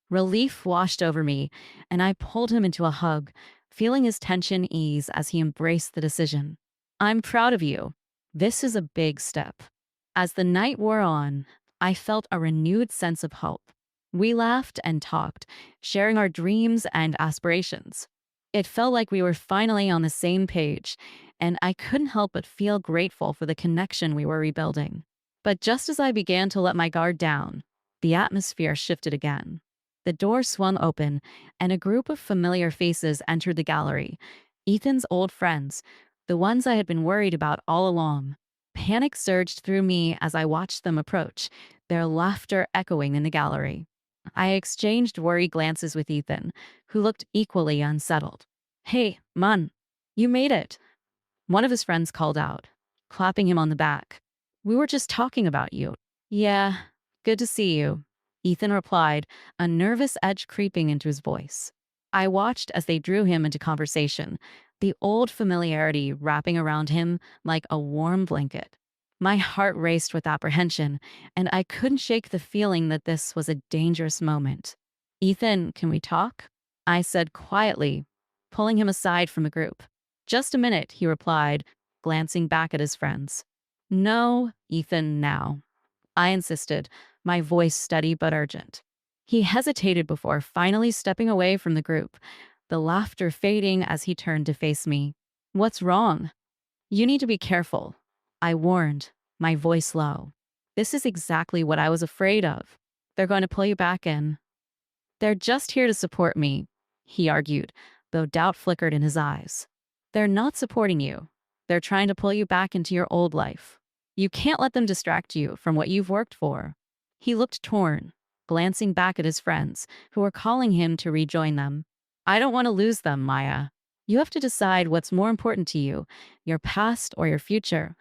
Relief washed over me, and I pulled him into a hug, feeling his tension ease as he embraced the decision. I'm proud of you. This is a big step. As the night wore on, I felt a renewed sense of hope. We laughed and talked, sharing our dreams and aspirations. It felt like we were finally on the same page, and I couldn't help but feel grateful for the connection we were rebuilding. But just as I began to let my guard down, the atmosphere shifted again. The door swung open, and a group of familiar faces entered the gallery. Ethan's old friends, the ones I had been worried about all along. Panic surged through me as I watched them approach, their laughter echoing in the gallery. I exchanged worried glances with Ethan, who looked equally unsettled. Hey, man, you made it, one of his friends called out, clapping him on the back. We were just talking about you. Yeah, good to see you, Ethan replied, a nervous edge creeping into his voice. I watched as they drew him into conversation, the old familiarity wrapping around him like a warm blanket. My heart raced with apprehension, and I couldn't shake the feeling that this was a dangerous moment. Ethan, can we talk? I said quietly, pulling him aside from the group. Just a minute, he replied, glancing back at his friends. No, Ethan, now. I insisted, my voice steady but urgent. He hesitated before finally stepping away from the group, the laughter fading as he turned to face me. What's wrong? You need to be careful, I warned, my voice low. This is exactly what I was afraid of. They're going to pull you back in. They're just here to support me, he argued, though doubt flickered in his eyes. They're not supporting you. They're trying to pull you back into your old life. You can't let them distract you from what you've worked for. He looked torn, glancing back at his friends, who were calling him to rejoin them. I don't want to lose them, Maya. You have to decide what's more important to you, your past or your future,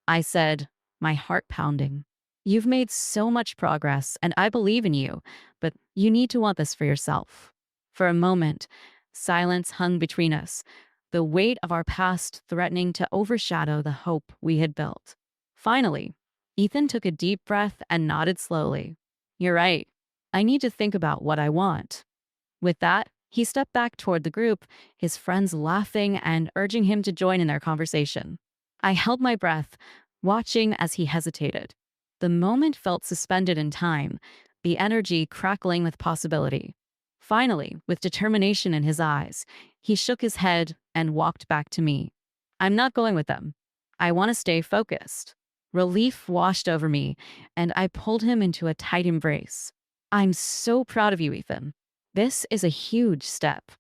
I said, my heart pounding. You've made so much progress, and I believe in you, but you need to want this for yourself. For a moment, silence hung between us, the weight of our past threatening to overshadow the hope we had built. Finally, Ethan took a deep breath and nodded slowly. You're right. I need to think about what I want. With that, he stepped back toward the group, his friends laughing and urging him to join in their conversation. I held my breath, watching as he hesitated. The moment felt suspended in time, the energy crackling with possibility. Finally, with determination in his eyes, he shook his head and walked back to me. I'm not going with them. I want to stay focused. Relief washed over me, and I pulled him into a tight embrace. I'm so proud of you, Ethan. This is a huge step.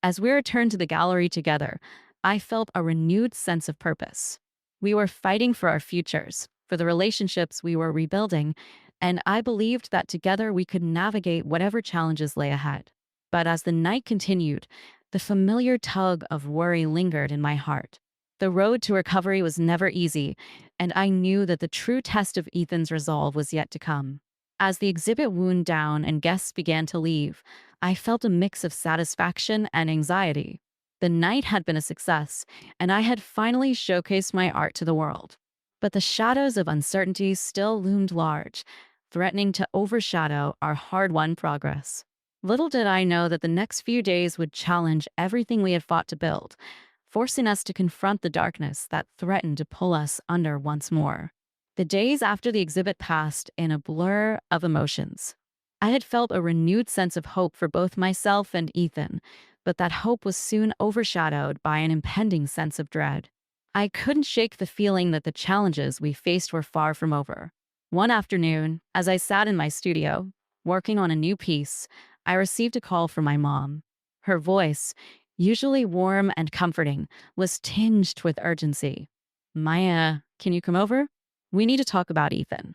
As we returned to the gallery together, I felt a renewed sense of purpose. We were fighting for our futures, for the relationships we were rebuilding, and I believed that together we could navigate whatever challenges lay ahead. But as the night continued, the familiar tug of worry lingered in my heart. The road to recovery was never easy, and I knew that the true test of Ethan's resolve was yet to come. As the exhibit wound down and guests began to leave, I felt a mix of satisfaction and anxiety. The night had been a success, and I had finally showcased my art to the world. But the shadows of uncertainty still loomed large, threatening to overshadow our hard-won progress. Little did I know that the next few days would challenge everything we had fought to build, forcing us to confront the darkness that threatened to pull us under once more. The days after the exhibit passed in a blur of emotions. I had felt a renewed sense of hope for both myself and Ethan, but that hope was soon overshadowed by an impending sense of dread. I couldn't shake the feeling that the challenges we faced were far from over. One afternoon, as I sat in my studio, working on a new piece, I received a call from my mom. Her voice, usually warm and comforting, was tinged with urgency. Maya, can you come over? We need to talk about Ethan.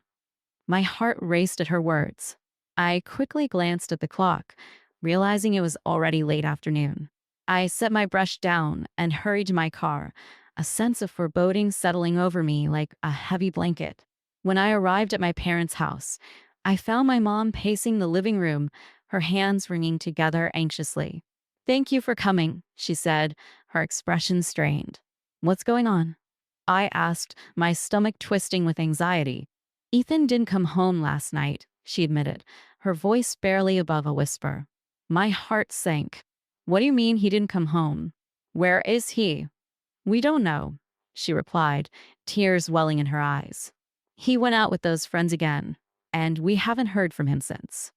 My heart raced at her words. I quickly glanced at the clock, realizing it was already late afternoon. I set my brush down and hurried to my car, a sense of foreboding settling over me like a heavy blanket. When I arrived at my parents' house, I found my mom pacing the living room, her hands wringing together anxiously. "Thank you for coming," she said, her expression strained. "What's going on?" I asked, my stomach twisting with anxiety. "Ethan didn't come home last night," she admitted, her voice barely above a whisper. My heart sank. "What do you mean he didn't come home? Where is he?" "We don't know," she replied, tears welling in her eyes. "He went out with those friends again, and we haven't heard from him since."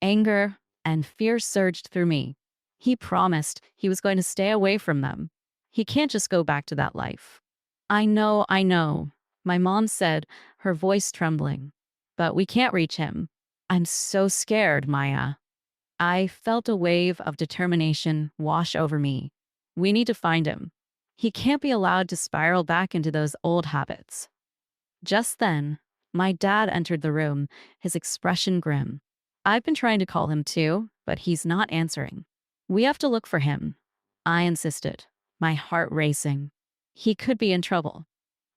Anger and fear surged through me. He promised he was going to stay away from them. He can't just go back to that life. I know," my mom said, her voice trembling. "But we can't reach him. I'm so scared, Maya." I felt a wave of determination wash over me. We need to find him. He can't be allowed to spiral back into those old habits. Just then, my dad entered the room, his expression grim. "I've been trying to call him too, but he's not answering. We have to look for him," I insisted, my heart racing. "He could be in trouble."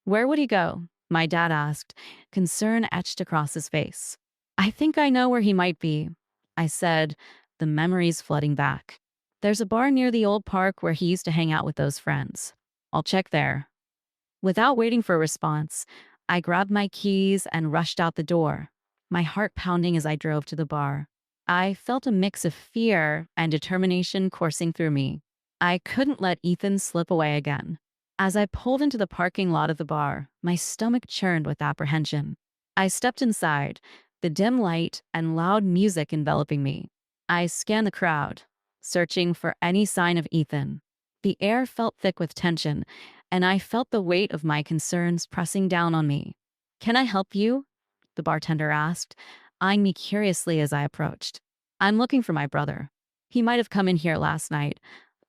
"Where would he go?" my dad asked, concern etched across his face. "I think I know where he might be," I said, the memories flooding back. "There's a bar near the old park where he used to hang out with those friends. I'll check there." Without waiting for a response, I grabbed my keys and rushed out the door, my heart pounding as I drove to the bar. I felt a mix of fear and determination coursing through me. I couldn't let Ethan slip away again. As I pulled into the parking lot of the bar, my stomach churned with apprehension. I stepped inside, the dim light and loud music enveloping me. I scanned the crowd, searching for any sign of Ethan. The air felt thick with tension, and I felt the weight of my concerns pressing down on me. "Can I help you?" the bartender asked, eyeing me curiously as I approached. "I'm looking for my brother. He might have come in here last night,"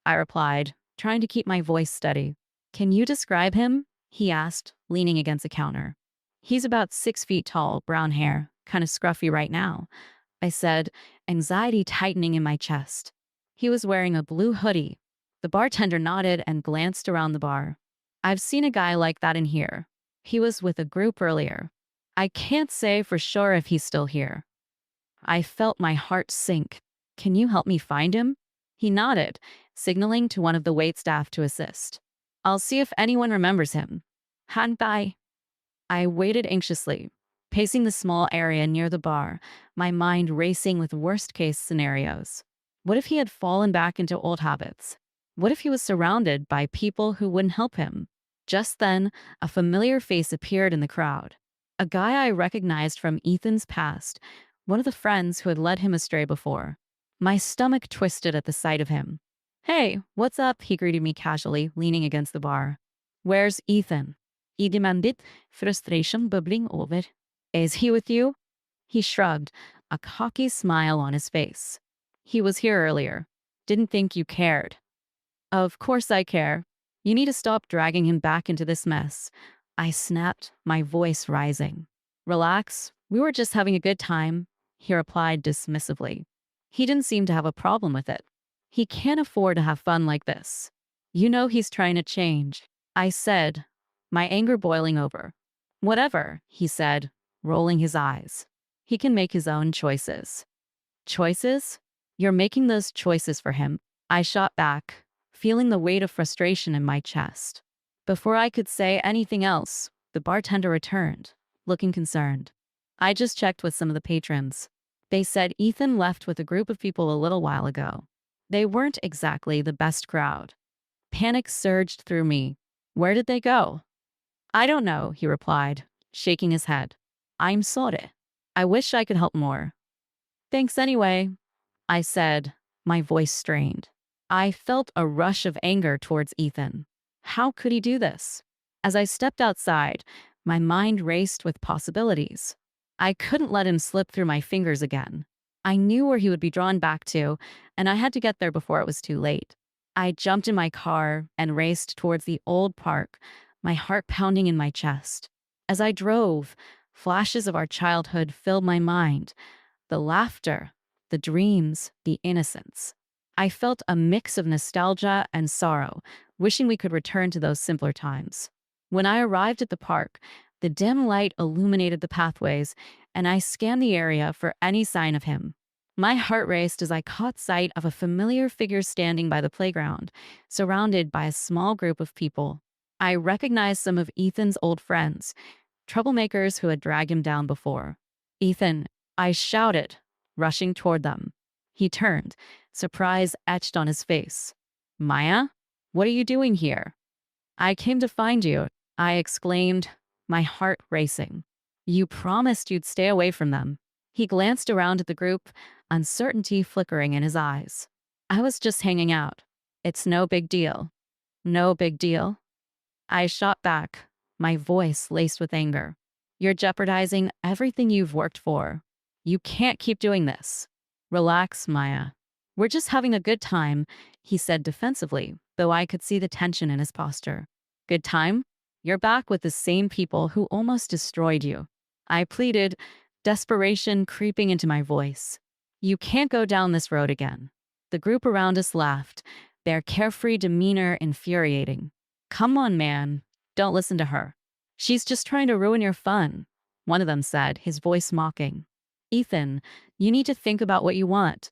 I replied, trying to keep my voice steady. "Can you describe him?" he asked, leaning against a counter. "He's about 6 feet tall, brown hair, kind of scruffy right now," I said, anxiety tightening in my chest. "He was wearing a blue hoodie." The bartender nodded and glanced around the bar. "I've seen a guy like that in here. He was with a group earlier. I can't say for sure if he's still here." I felt my heart sink. "Can you help me find him?" He nodded, signaling to one of the waitstaff to assist. "I'll see if anyone remembers him." "Hantai." I waited anxiously, pacing the small area near the bar, my mind racing with worst-case scenarios. What if he had fallen back into old habits? What if he was surrounded by people who wouldn't help him? Just then, a familiar face appeared in the crowd. A guy I recognized from Ethan's past, one of the friends who had led him astray before. My stomach twisted at the sight of him. "Hey, what's up?" he greeted me casually, leaning against the bar. "Where's Ethan?" I demanded, frustration bubbling over. "Is he with you?" He shrugged, a cocky smile on his face. "He was here earlier. Didn't think you cared." "Of course I care. You need to stop dragging him back into this mess." I snapped, my voice rising. "Relax. We were just having a good time," he replied dismissively. He didn't seem to have a problem with it. "He can't afford to have fun like this. You know he's trying to change," I said, my anger boiling over. "Whatever," he said, rolling his eyes. "He can make his own choices." "Choices? You're making those choices for him," I shot back, feeling the weight of frustration in my chest. Before I could say anything else, the bartender returned, looking concerned. "I just checked with some of the patrons. They said Ethan left with a group of people a little while ago. They weren't exactly the best crowd." Panic surged through me. "Where did they go?" "I don't know," he replied, shaking his head. "I'm sorry. I wish I could help more." Thanks anyway, I said, my voice strained. I felt a rush of anger towards Ethan. How could he do this? As I stepped outside, my mind raced with possibilities. I couldn't let him slip through my fingers again. I knew where he would be drawn back to, and I had to get there before it was too late. I jumped in my car and raced towards the old park, my heart pounding in my chest. As I drove, flashes of our childhood filled my mind, the laughter, the dreams, the innocence. I felt a mix of nostalgia and sorrow, wishing we could return to those simpler times. When I arrived at the park, the dim light illuminated the pathways, and I scanned the area for any sign of him. My heart raced as I caught sight of a familiar figure standing by the playground, surrounded by a small group of people. I recognized some of Ethan's old friends, troublemakers who had dragged him down before. "Ethan," I shouted, rushing toward them. He turned, surprise etched on his face. "Maya, what are you doing here?" "I came to find you," I exclaimed, my heart racing. "You promised you'd stay away from them." He glanced around at the group, uncertainty flickering in his eyes. "I was just hanging out. It's no big deal." "No big deal?" I shot back, my voice laced with anger. "You're jeopardizing everything you've worked for. You can't keep doing this." "Relax, Maya. We're just having a good time," he said defensively, though I could see the tension in his posture. "Good time? You're back with the same people who almost destroyed you." I pleaded, desperation creeping into my voice. "You can't go down this road again." The group around us laughed, their carefree demeanor infuriating. "Come on, man. Don't listen to her. She's just trying to ruin your fun," one of them said, his voice mocking. "Ethan, you need to think about what you want,"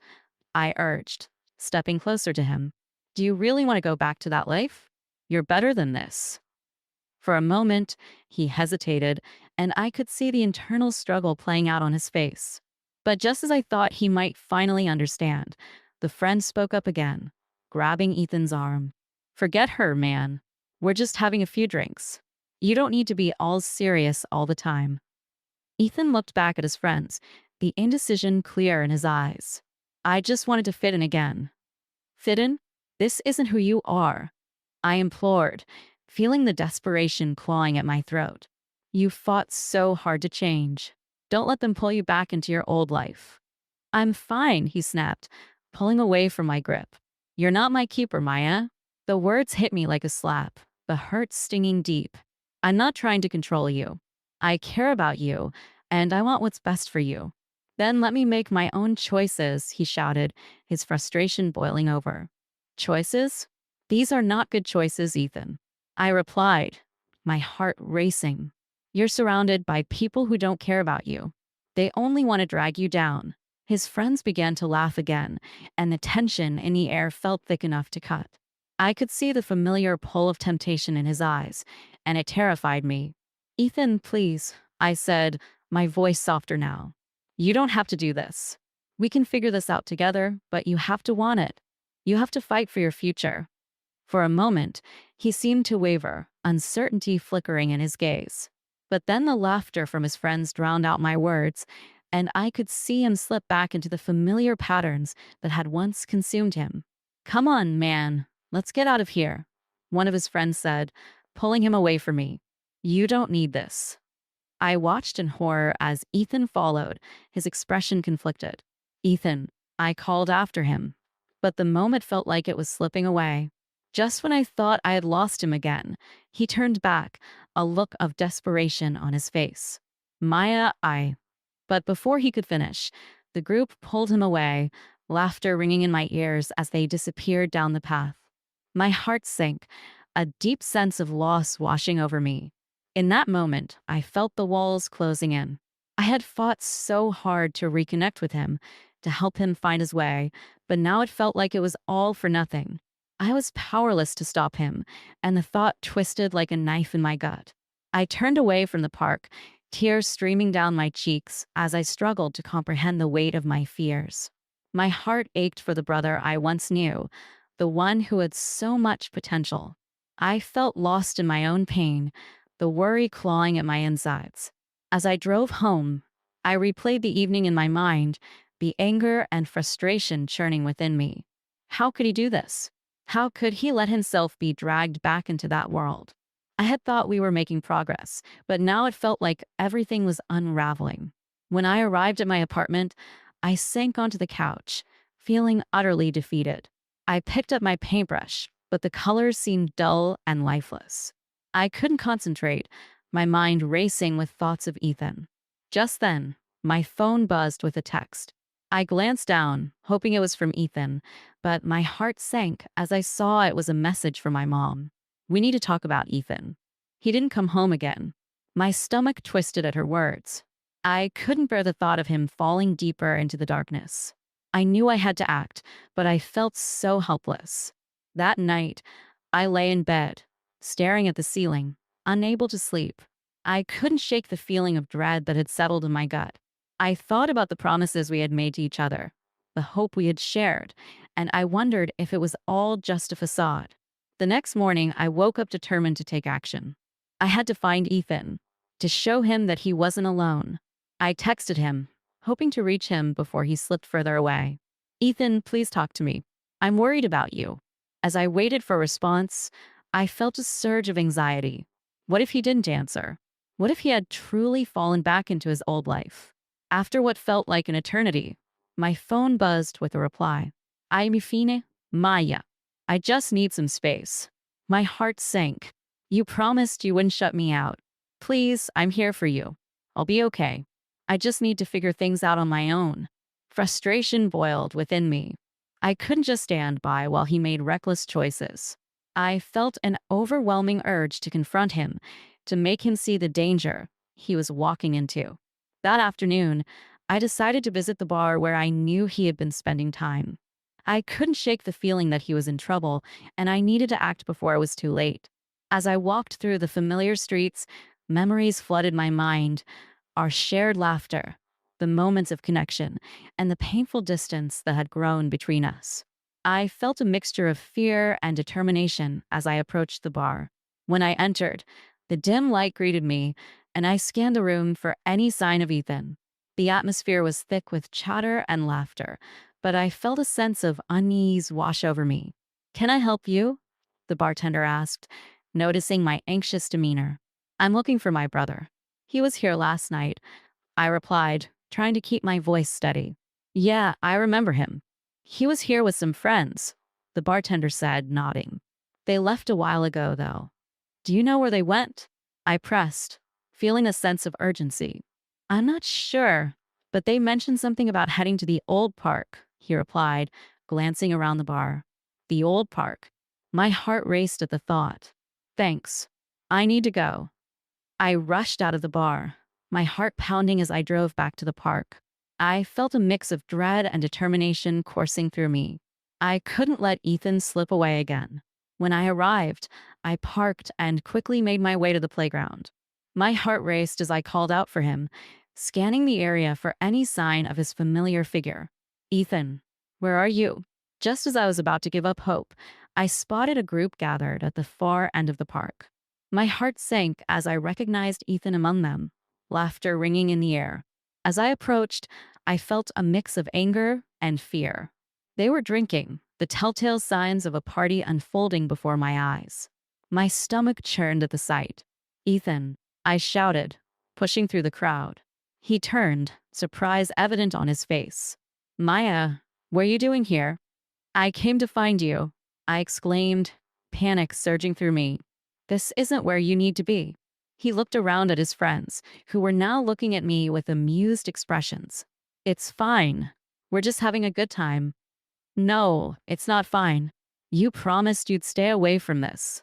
I urged, stepping closer to him. "Do you really want to go back to that life? You're better than this." For a moment, he hesitated, and I could see the internal struggle playing out on his face. But just as I thought he might finally understand, the friend spoke up again, grabbing Ethan's arm. "Forget her, man. We're just having a few drinks. You don't need to be all serious all the time." Ethan looked back at his friends, the indecision clear in his eyes. "I just wanted to fit in again." "Fit in? This isn't who you are," I implored, feeling the desperation clawing at my throat. "You fought so hard to change. Don't let them pull you back into your old life." "I'm fine," he snapped, pulling away from my grip. "You're not my keeper, Maya." The words hit me like a slap, the hurt stinging deep. "I'm not trying to control you. I care about you, and I want what's best for you." "Then let me make my own choices," he shouted, his frustration boiling over. "Choices? These are not good choices, Ethan." I replied, my heart racing. "You're surrounded by people who don't care about you. They only want to drag you down." His friends began to laugh again, and the tension in the air felt thick enough to cut. I could see the familiar pull of temptation in his eyes, and it terrified me. "Ethan, please," I said, my voice softer now. "You don't have to do this. We can figure this out together, but you have to want it. You have to fight for your future." For a moment, he seemed to waver, uncertainty flickering in his gaze. But then the laughter from his friends drowned out my words, and I could see him slip back into the familiar patterns that had once consumed him. "Come on, man. Let's get out of here," one of his friends said, pulling him away from me. "You don't need this." I watched in horror as Ethan followed, his expression conflicted. "Ethan," I called after him, but the moment felt like it was slipping away. Just when I thought I had lost him again, he turned back, a look of desperation on his face. "Maya, I—" But before he could finish, the group pulled him away, laughter ringing in my ears as they disappeared down the path. My heart sank, a deep sense of loss washing over me. In that moment, I felt the walls closing in. I had fought so hard to reconnect with him, to help him find his way, but now it felt like it was all for nothing. I was powerless to stop him, and the thought twisted like a knife in my gut. I turned away from the park, tears streaming down my cheeks as I struggled to comprehend the weight of my fears. My heart ached for the brother I once knew, the one who had so much potential. I felt lost in my own pain, the worry clawing at my insides. As I drove home, I replayed the evening in my mind, the anger and frustration churning within me. How could he do this? How could he let himself be dragged back into that world? I had thought we were making progress, but now it felt like everything was unraveling. When I arrived at my apartment, I sank onto the couch, feeling utterly defeated. I picked up my paintbrush, but the colors seemed dull and lifeless. I couldn't concentrate, my mind racing with thoughts of Ethan. Just then, my phone buzzed with a text. I glanced down, hoping it was from Ethan, but my heart sank as I saw it was a message from my mom. We need to talk about Ethan. He didn't come home again. My stomach twisted at her words. I couldn't bear the thought of him falling deeper into the darkness. I knew I had to act, but I felt so helpless. That night, I lay in bed, staring at the ceiling, unable to sleep. I couldn't shake the feeling of dread that had settled in my gut. I thought about the promises we had made to each other, the hope we had shared, and I wondered if it was all just a facade. The next morning, I woke up determined to take action. I had to find Ethan, to show him that he wasn't alone. I texted him, hoping to reach him before he slipped further away. Ethan, please talk to me. I'm worried about you. As I waited for a response, I felt a surge of anxiety. What if he didn't answer? What if he had truly fallen back into his old life? After what felt like an eternity, my phone buzzed with a reply. Ai fine, Maya. I just need some space. My heart sank. You promised you wouldn't shut me out. Please, I'm here for you. I'll be okay. I just need to figure things out on my own. Frustration boiled within me. I couldn't just stand by while he made reckless choices. I felt an overwhelming urge to confront him, to make him see the danger he was walking into. That afternoon, I decided to visit the bar where I knew he had been spending time. I couldn't shake the feeling that he was in trouble, and I needed to act before it was too late. As I walked through the familiar streets, memories flooded my mind, our shared laughter, the moments of connection, and the painful distance that had grown between us. I felt a mixture of fear and determination as I approached the bar. When I entered, the dim light greeted me, and I scanned the room for any sign of Ethan. The atmosphere was thick with chatter and laughter, but I felt a sense of unease wash over me. Can I help you? The bartender asked, noticing my anxious demeanor. I'm looking for my brother. He was here last night, I replied, trying to keep my voice steady. Yeah, I remember him. He was here with some friends, the bartender said, nodding. They left a while ago, though. Do you know where they went? I pressed, feeling a sense of urgency. I'm not sure, but they mentioned something about heading to the old park, he replied, glancing around the bar. The old park. My heart raced at the thought. Thanks. I need to go. I rushed out of the bar, my heart pounding as I drove back to the park. I felt a mix of dread and determination coursing through me. I couldn't let Ethan slip away again. When I arrived, I parked and quickly made my way to the playground. My heart raced as I called out for him, scanning the area for any sign of his familiar figure. Ethan, where are you? Just as I was about to give up hope, I spotted a group gathered at the far end of the park. My heart sank as I recognized Ethan among them, laughter ringing in the air. As I approached, I felt a mix of anger and fear. They were drinking, the telltale signs of a party unfolding before my eyes. My stomach churned at the sight. Ethan, I shouted, pushing through the crowd. He turned, surprise evident on his face. Maya, what are you doing here? I came to find you, I exclaimed, panic surging through me. This isn't where you need to be. He looked around at his friends, who were now looking at me with amused expressions. It's fine. We're just having a good time. No, it's not fine. You promised you'd stay away from this.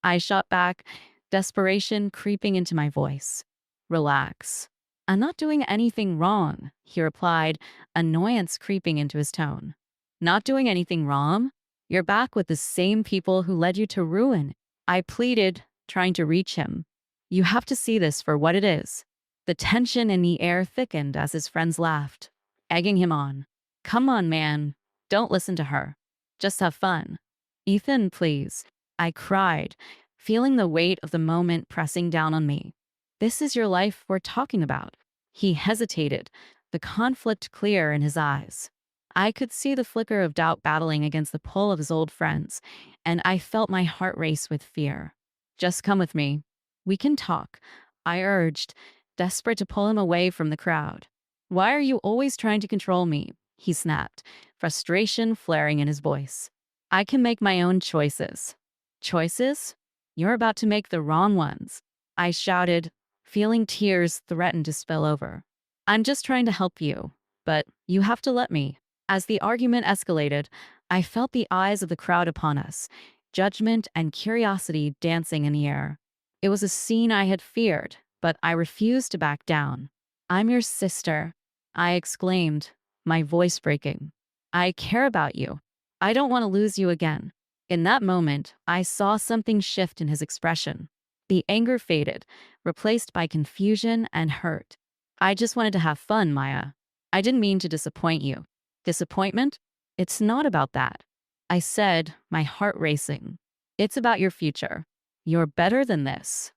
I shot back, desperation creeping into my voice. Relax. I'm not doing anything wrong, he replied, annoyance creeping into his tone. Not doing anything wrong? You're back with the same people who led you to ruin. I pleaded, trying to reach him. You have to see this for what it is. The tension in the air thickened as his friends laughed, egging him on. Come on, man. Don't listen to her. Just have fun. Ethan, please. I cried, feeling the weight of the moment pressing down on me. This is your life we're talking about. He hesitated, the conflict clear in his eyes. I could see the flicker of doubt battling against the pull of his old friends, and I felt my heart race with fear. Just come with me. We can talk, I urged, desperate to pull him away from the crowd. Why are you always trying to control me? He snapped, frustration flaring in his voice. I can make my own choices. Choices? You're about to make the wrong ones. I shouted, feeling tears threaten to spill over. I'm just trying to help you, but you have to let me. As the argument escalated, I felt the eyes of the crowd upon us, judgment and curiosity dancing in the air. It was a scene I had feared, but I refused to back down. I'm your sister, I exclaimed, my voice breaking. I care about you. I don't want to lose you again. In that moment, I saw something shift in his expression. The anger faded, replaced by confusion and hurt. I just wanted to have fun, Maya. I didn't mean to disappoint you. Disappointment? It's not about that. I said, my heart racing. It's about your future. You're better than this.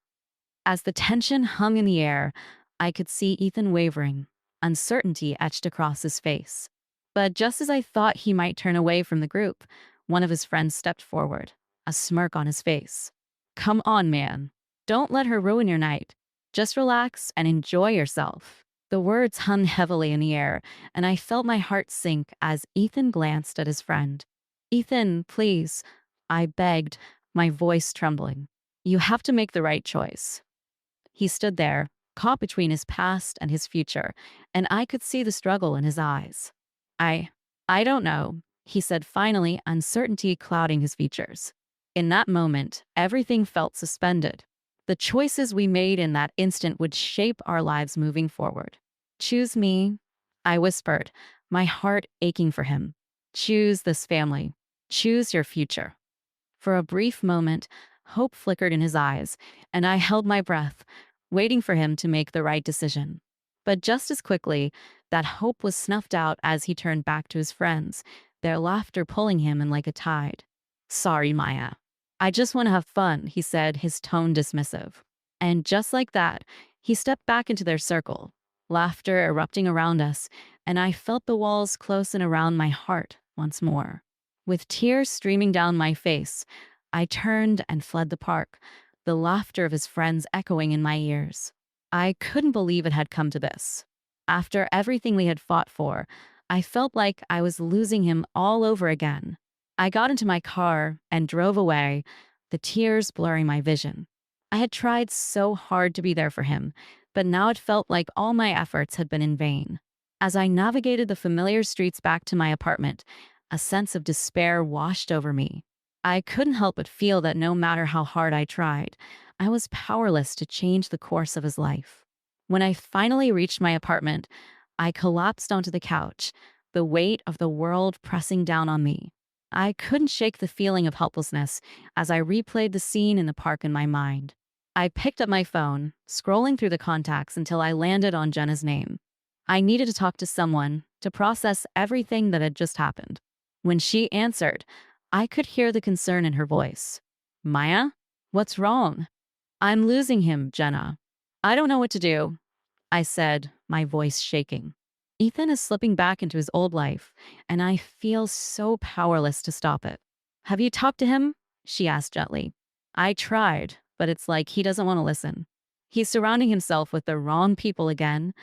As the tension hung in the air, I could see Ethan wavering, uncertainty etched across his face. But just as I thought he might turn away from the group, one of his friends stepped forward, a smirk on his face. Come on, man. Don't let her ruin your night. Just relax and enjoy yourself. The words hung heavily in the air, and I felt my heart sink as Ethan glanced at his friend. Ethan, please, I begged, my voice trembling. You have to make the right choice. He stood there, caught between his past and his future, and I could see the struggle in his eyes. I, I don't know, he said finally, uncertainty clouding his features. In that moment, everything felt suspended. The choices we made in that instant would shape our lives moving forward. Choose me, I whispered, my heart aching for him. Choose this family. Choose your future. For a brief moment, hope flickered in his eyes, and I held my breath, waiting for him to make the right decision. But just as quickly, that hope was snuffed out as he turned back to his friends, their laughter pulling him in like a tide. Sorry, Maya. I just want to have fun, he said, his tone dismissive. And just like that, he stepped back into their circle, laughter erupting around us, and I felt the walls close in around my heart once more. With tears streaming down my face, I turned and fled the park, the laughter of his friends echoing in my ears. I couldn't believe it had come to this. After everything we had fought for, I felt like I was losing him all over again. I got into my car and drove away, the tears blurring my vision. I had tried so hard to be there for him, but now it felt like all my efforts had been in vain. As I navigated the familiar streets back to my apartment, a sense of despair washed over me. I couldn't help but feel that no matter how hard I tried, I was powerless to change the course of his life. When I finally reached my apartment, I collapsed onto the couch, the weight of the world pressing down on me. I couldn't shake the feeling of helplessness as I replayed the scene in the park in my mind. I picked up my phone, scrolling through the contacts until I landed on Jenna's name. I needed to talk to someone to process everything that had just happened. When she answered, I could hear the concern in her voice. Maya? What's wrong? I'm losing him, Jenna. I don't know what to do, I said, my voice shaking. Ethan is slipping back into his old life, and I feel so powerless to stop it. Have you talked to him? She asked gently. I tried, but it's like he doesn't want to listen. He's surrounding himself with the wrong people again.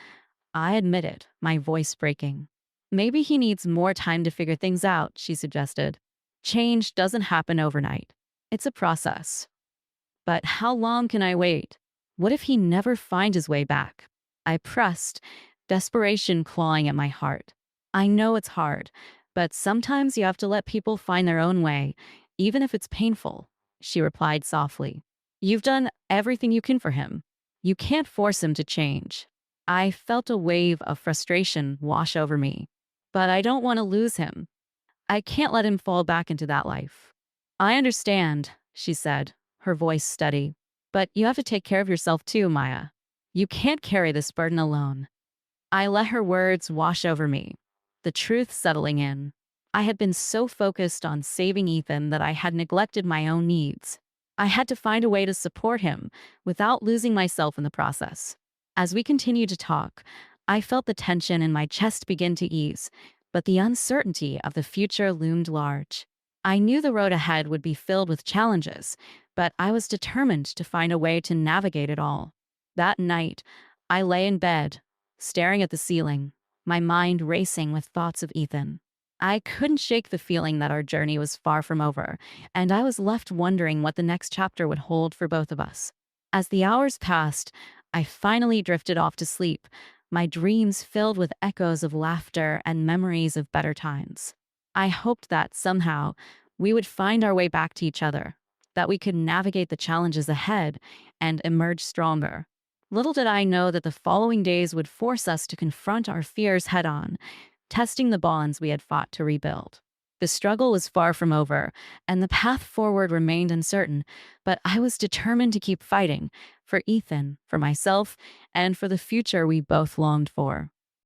I admitted, my voice breaking. Maybe he needs more time to figure things out, she suggested. Change doesn't happen overnight. It's a process. But how long can I wait? What if he never finds his way back? I pressed, desperation clawing at my heart. I know it's hard, but sometimes you have to let people find their own way, even if it's painful, she replied softly. You've done everything you can for him. You can't force him to change. I felt a wave of frustration wash over me. But I don't want to lose him. I can't let him fall back into that life. I understand, she said, her voice steady. But you have to take care of yourself too, Maya. You can't carry this burden alone. I let her words wash over me, the truth settling in. I had been so focused on saving Ethan that I had neglected my own needs. I had to find a way to support him without losing myself in the process. As we continued to talk, I felt the tension in my chest begin to ease, but the uncertainty of the future loomed large. I knew the road ahead would be filled with challenges, but I was determined to find a way to navigate it all. That night, I lay in bed, staring at the ceiling, my mind racing with thoughts of Ethan. I couldn't shake the feeling that our journey was far from over, and I was left wondering what the next chapter would hold for both of us. As the hours passed, I finally drifted off to sleep, my dreams filled with echoes of laughter and memories of better times. I hoped that somehow we would find our way back to each other, that we could navigate the challenges ahead and emerge stronger. Little did I know that the following days would force us to confront our fears head on, testing the bonds we had fought to rebuild. The struggle was far from over, and the path forward remained uncertain, but I was determined to keep fighting for Ethan, for myself, and for the future we both longed for.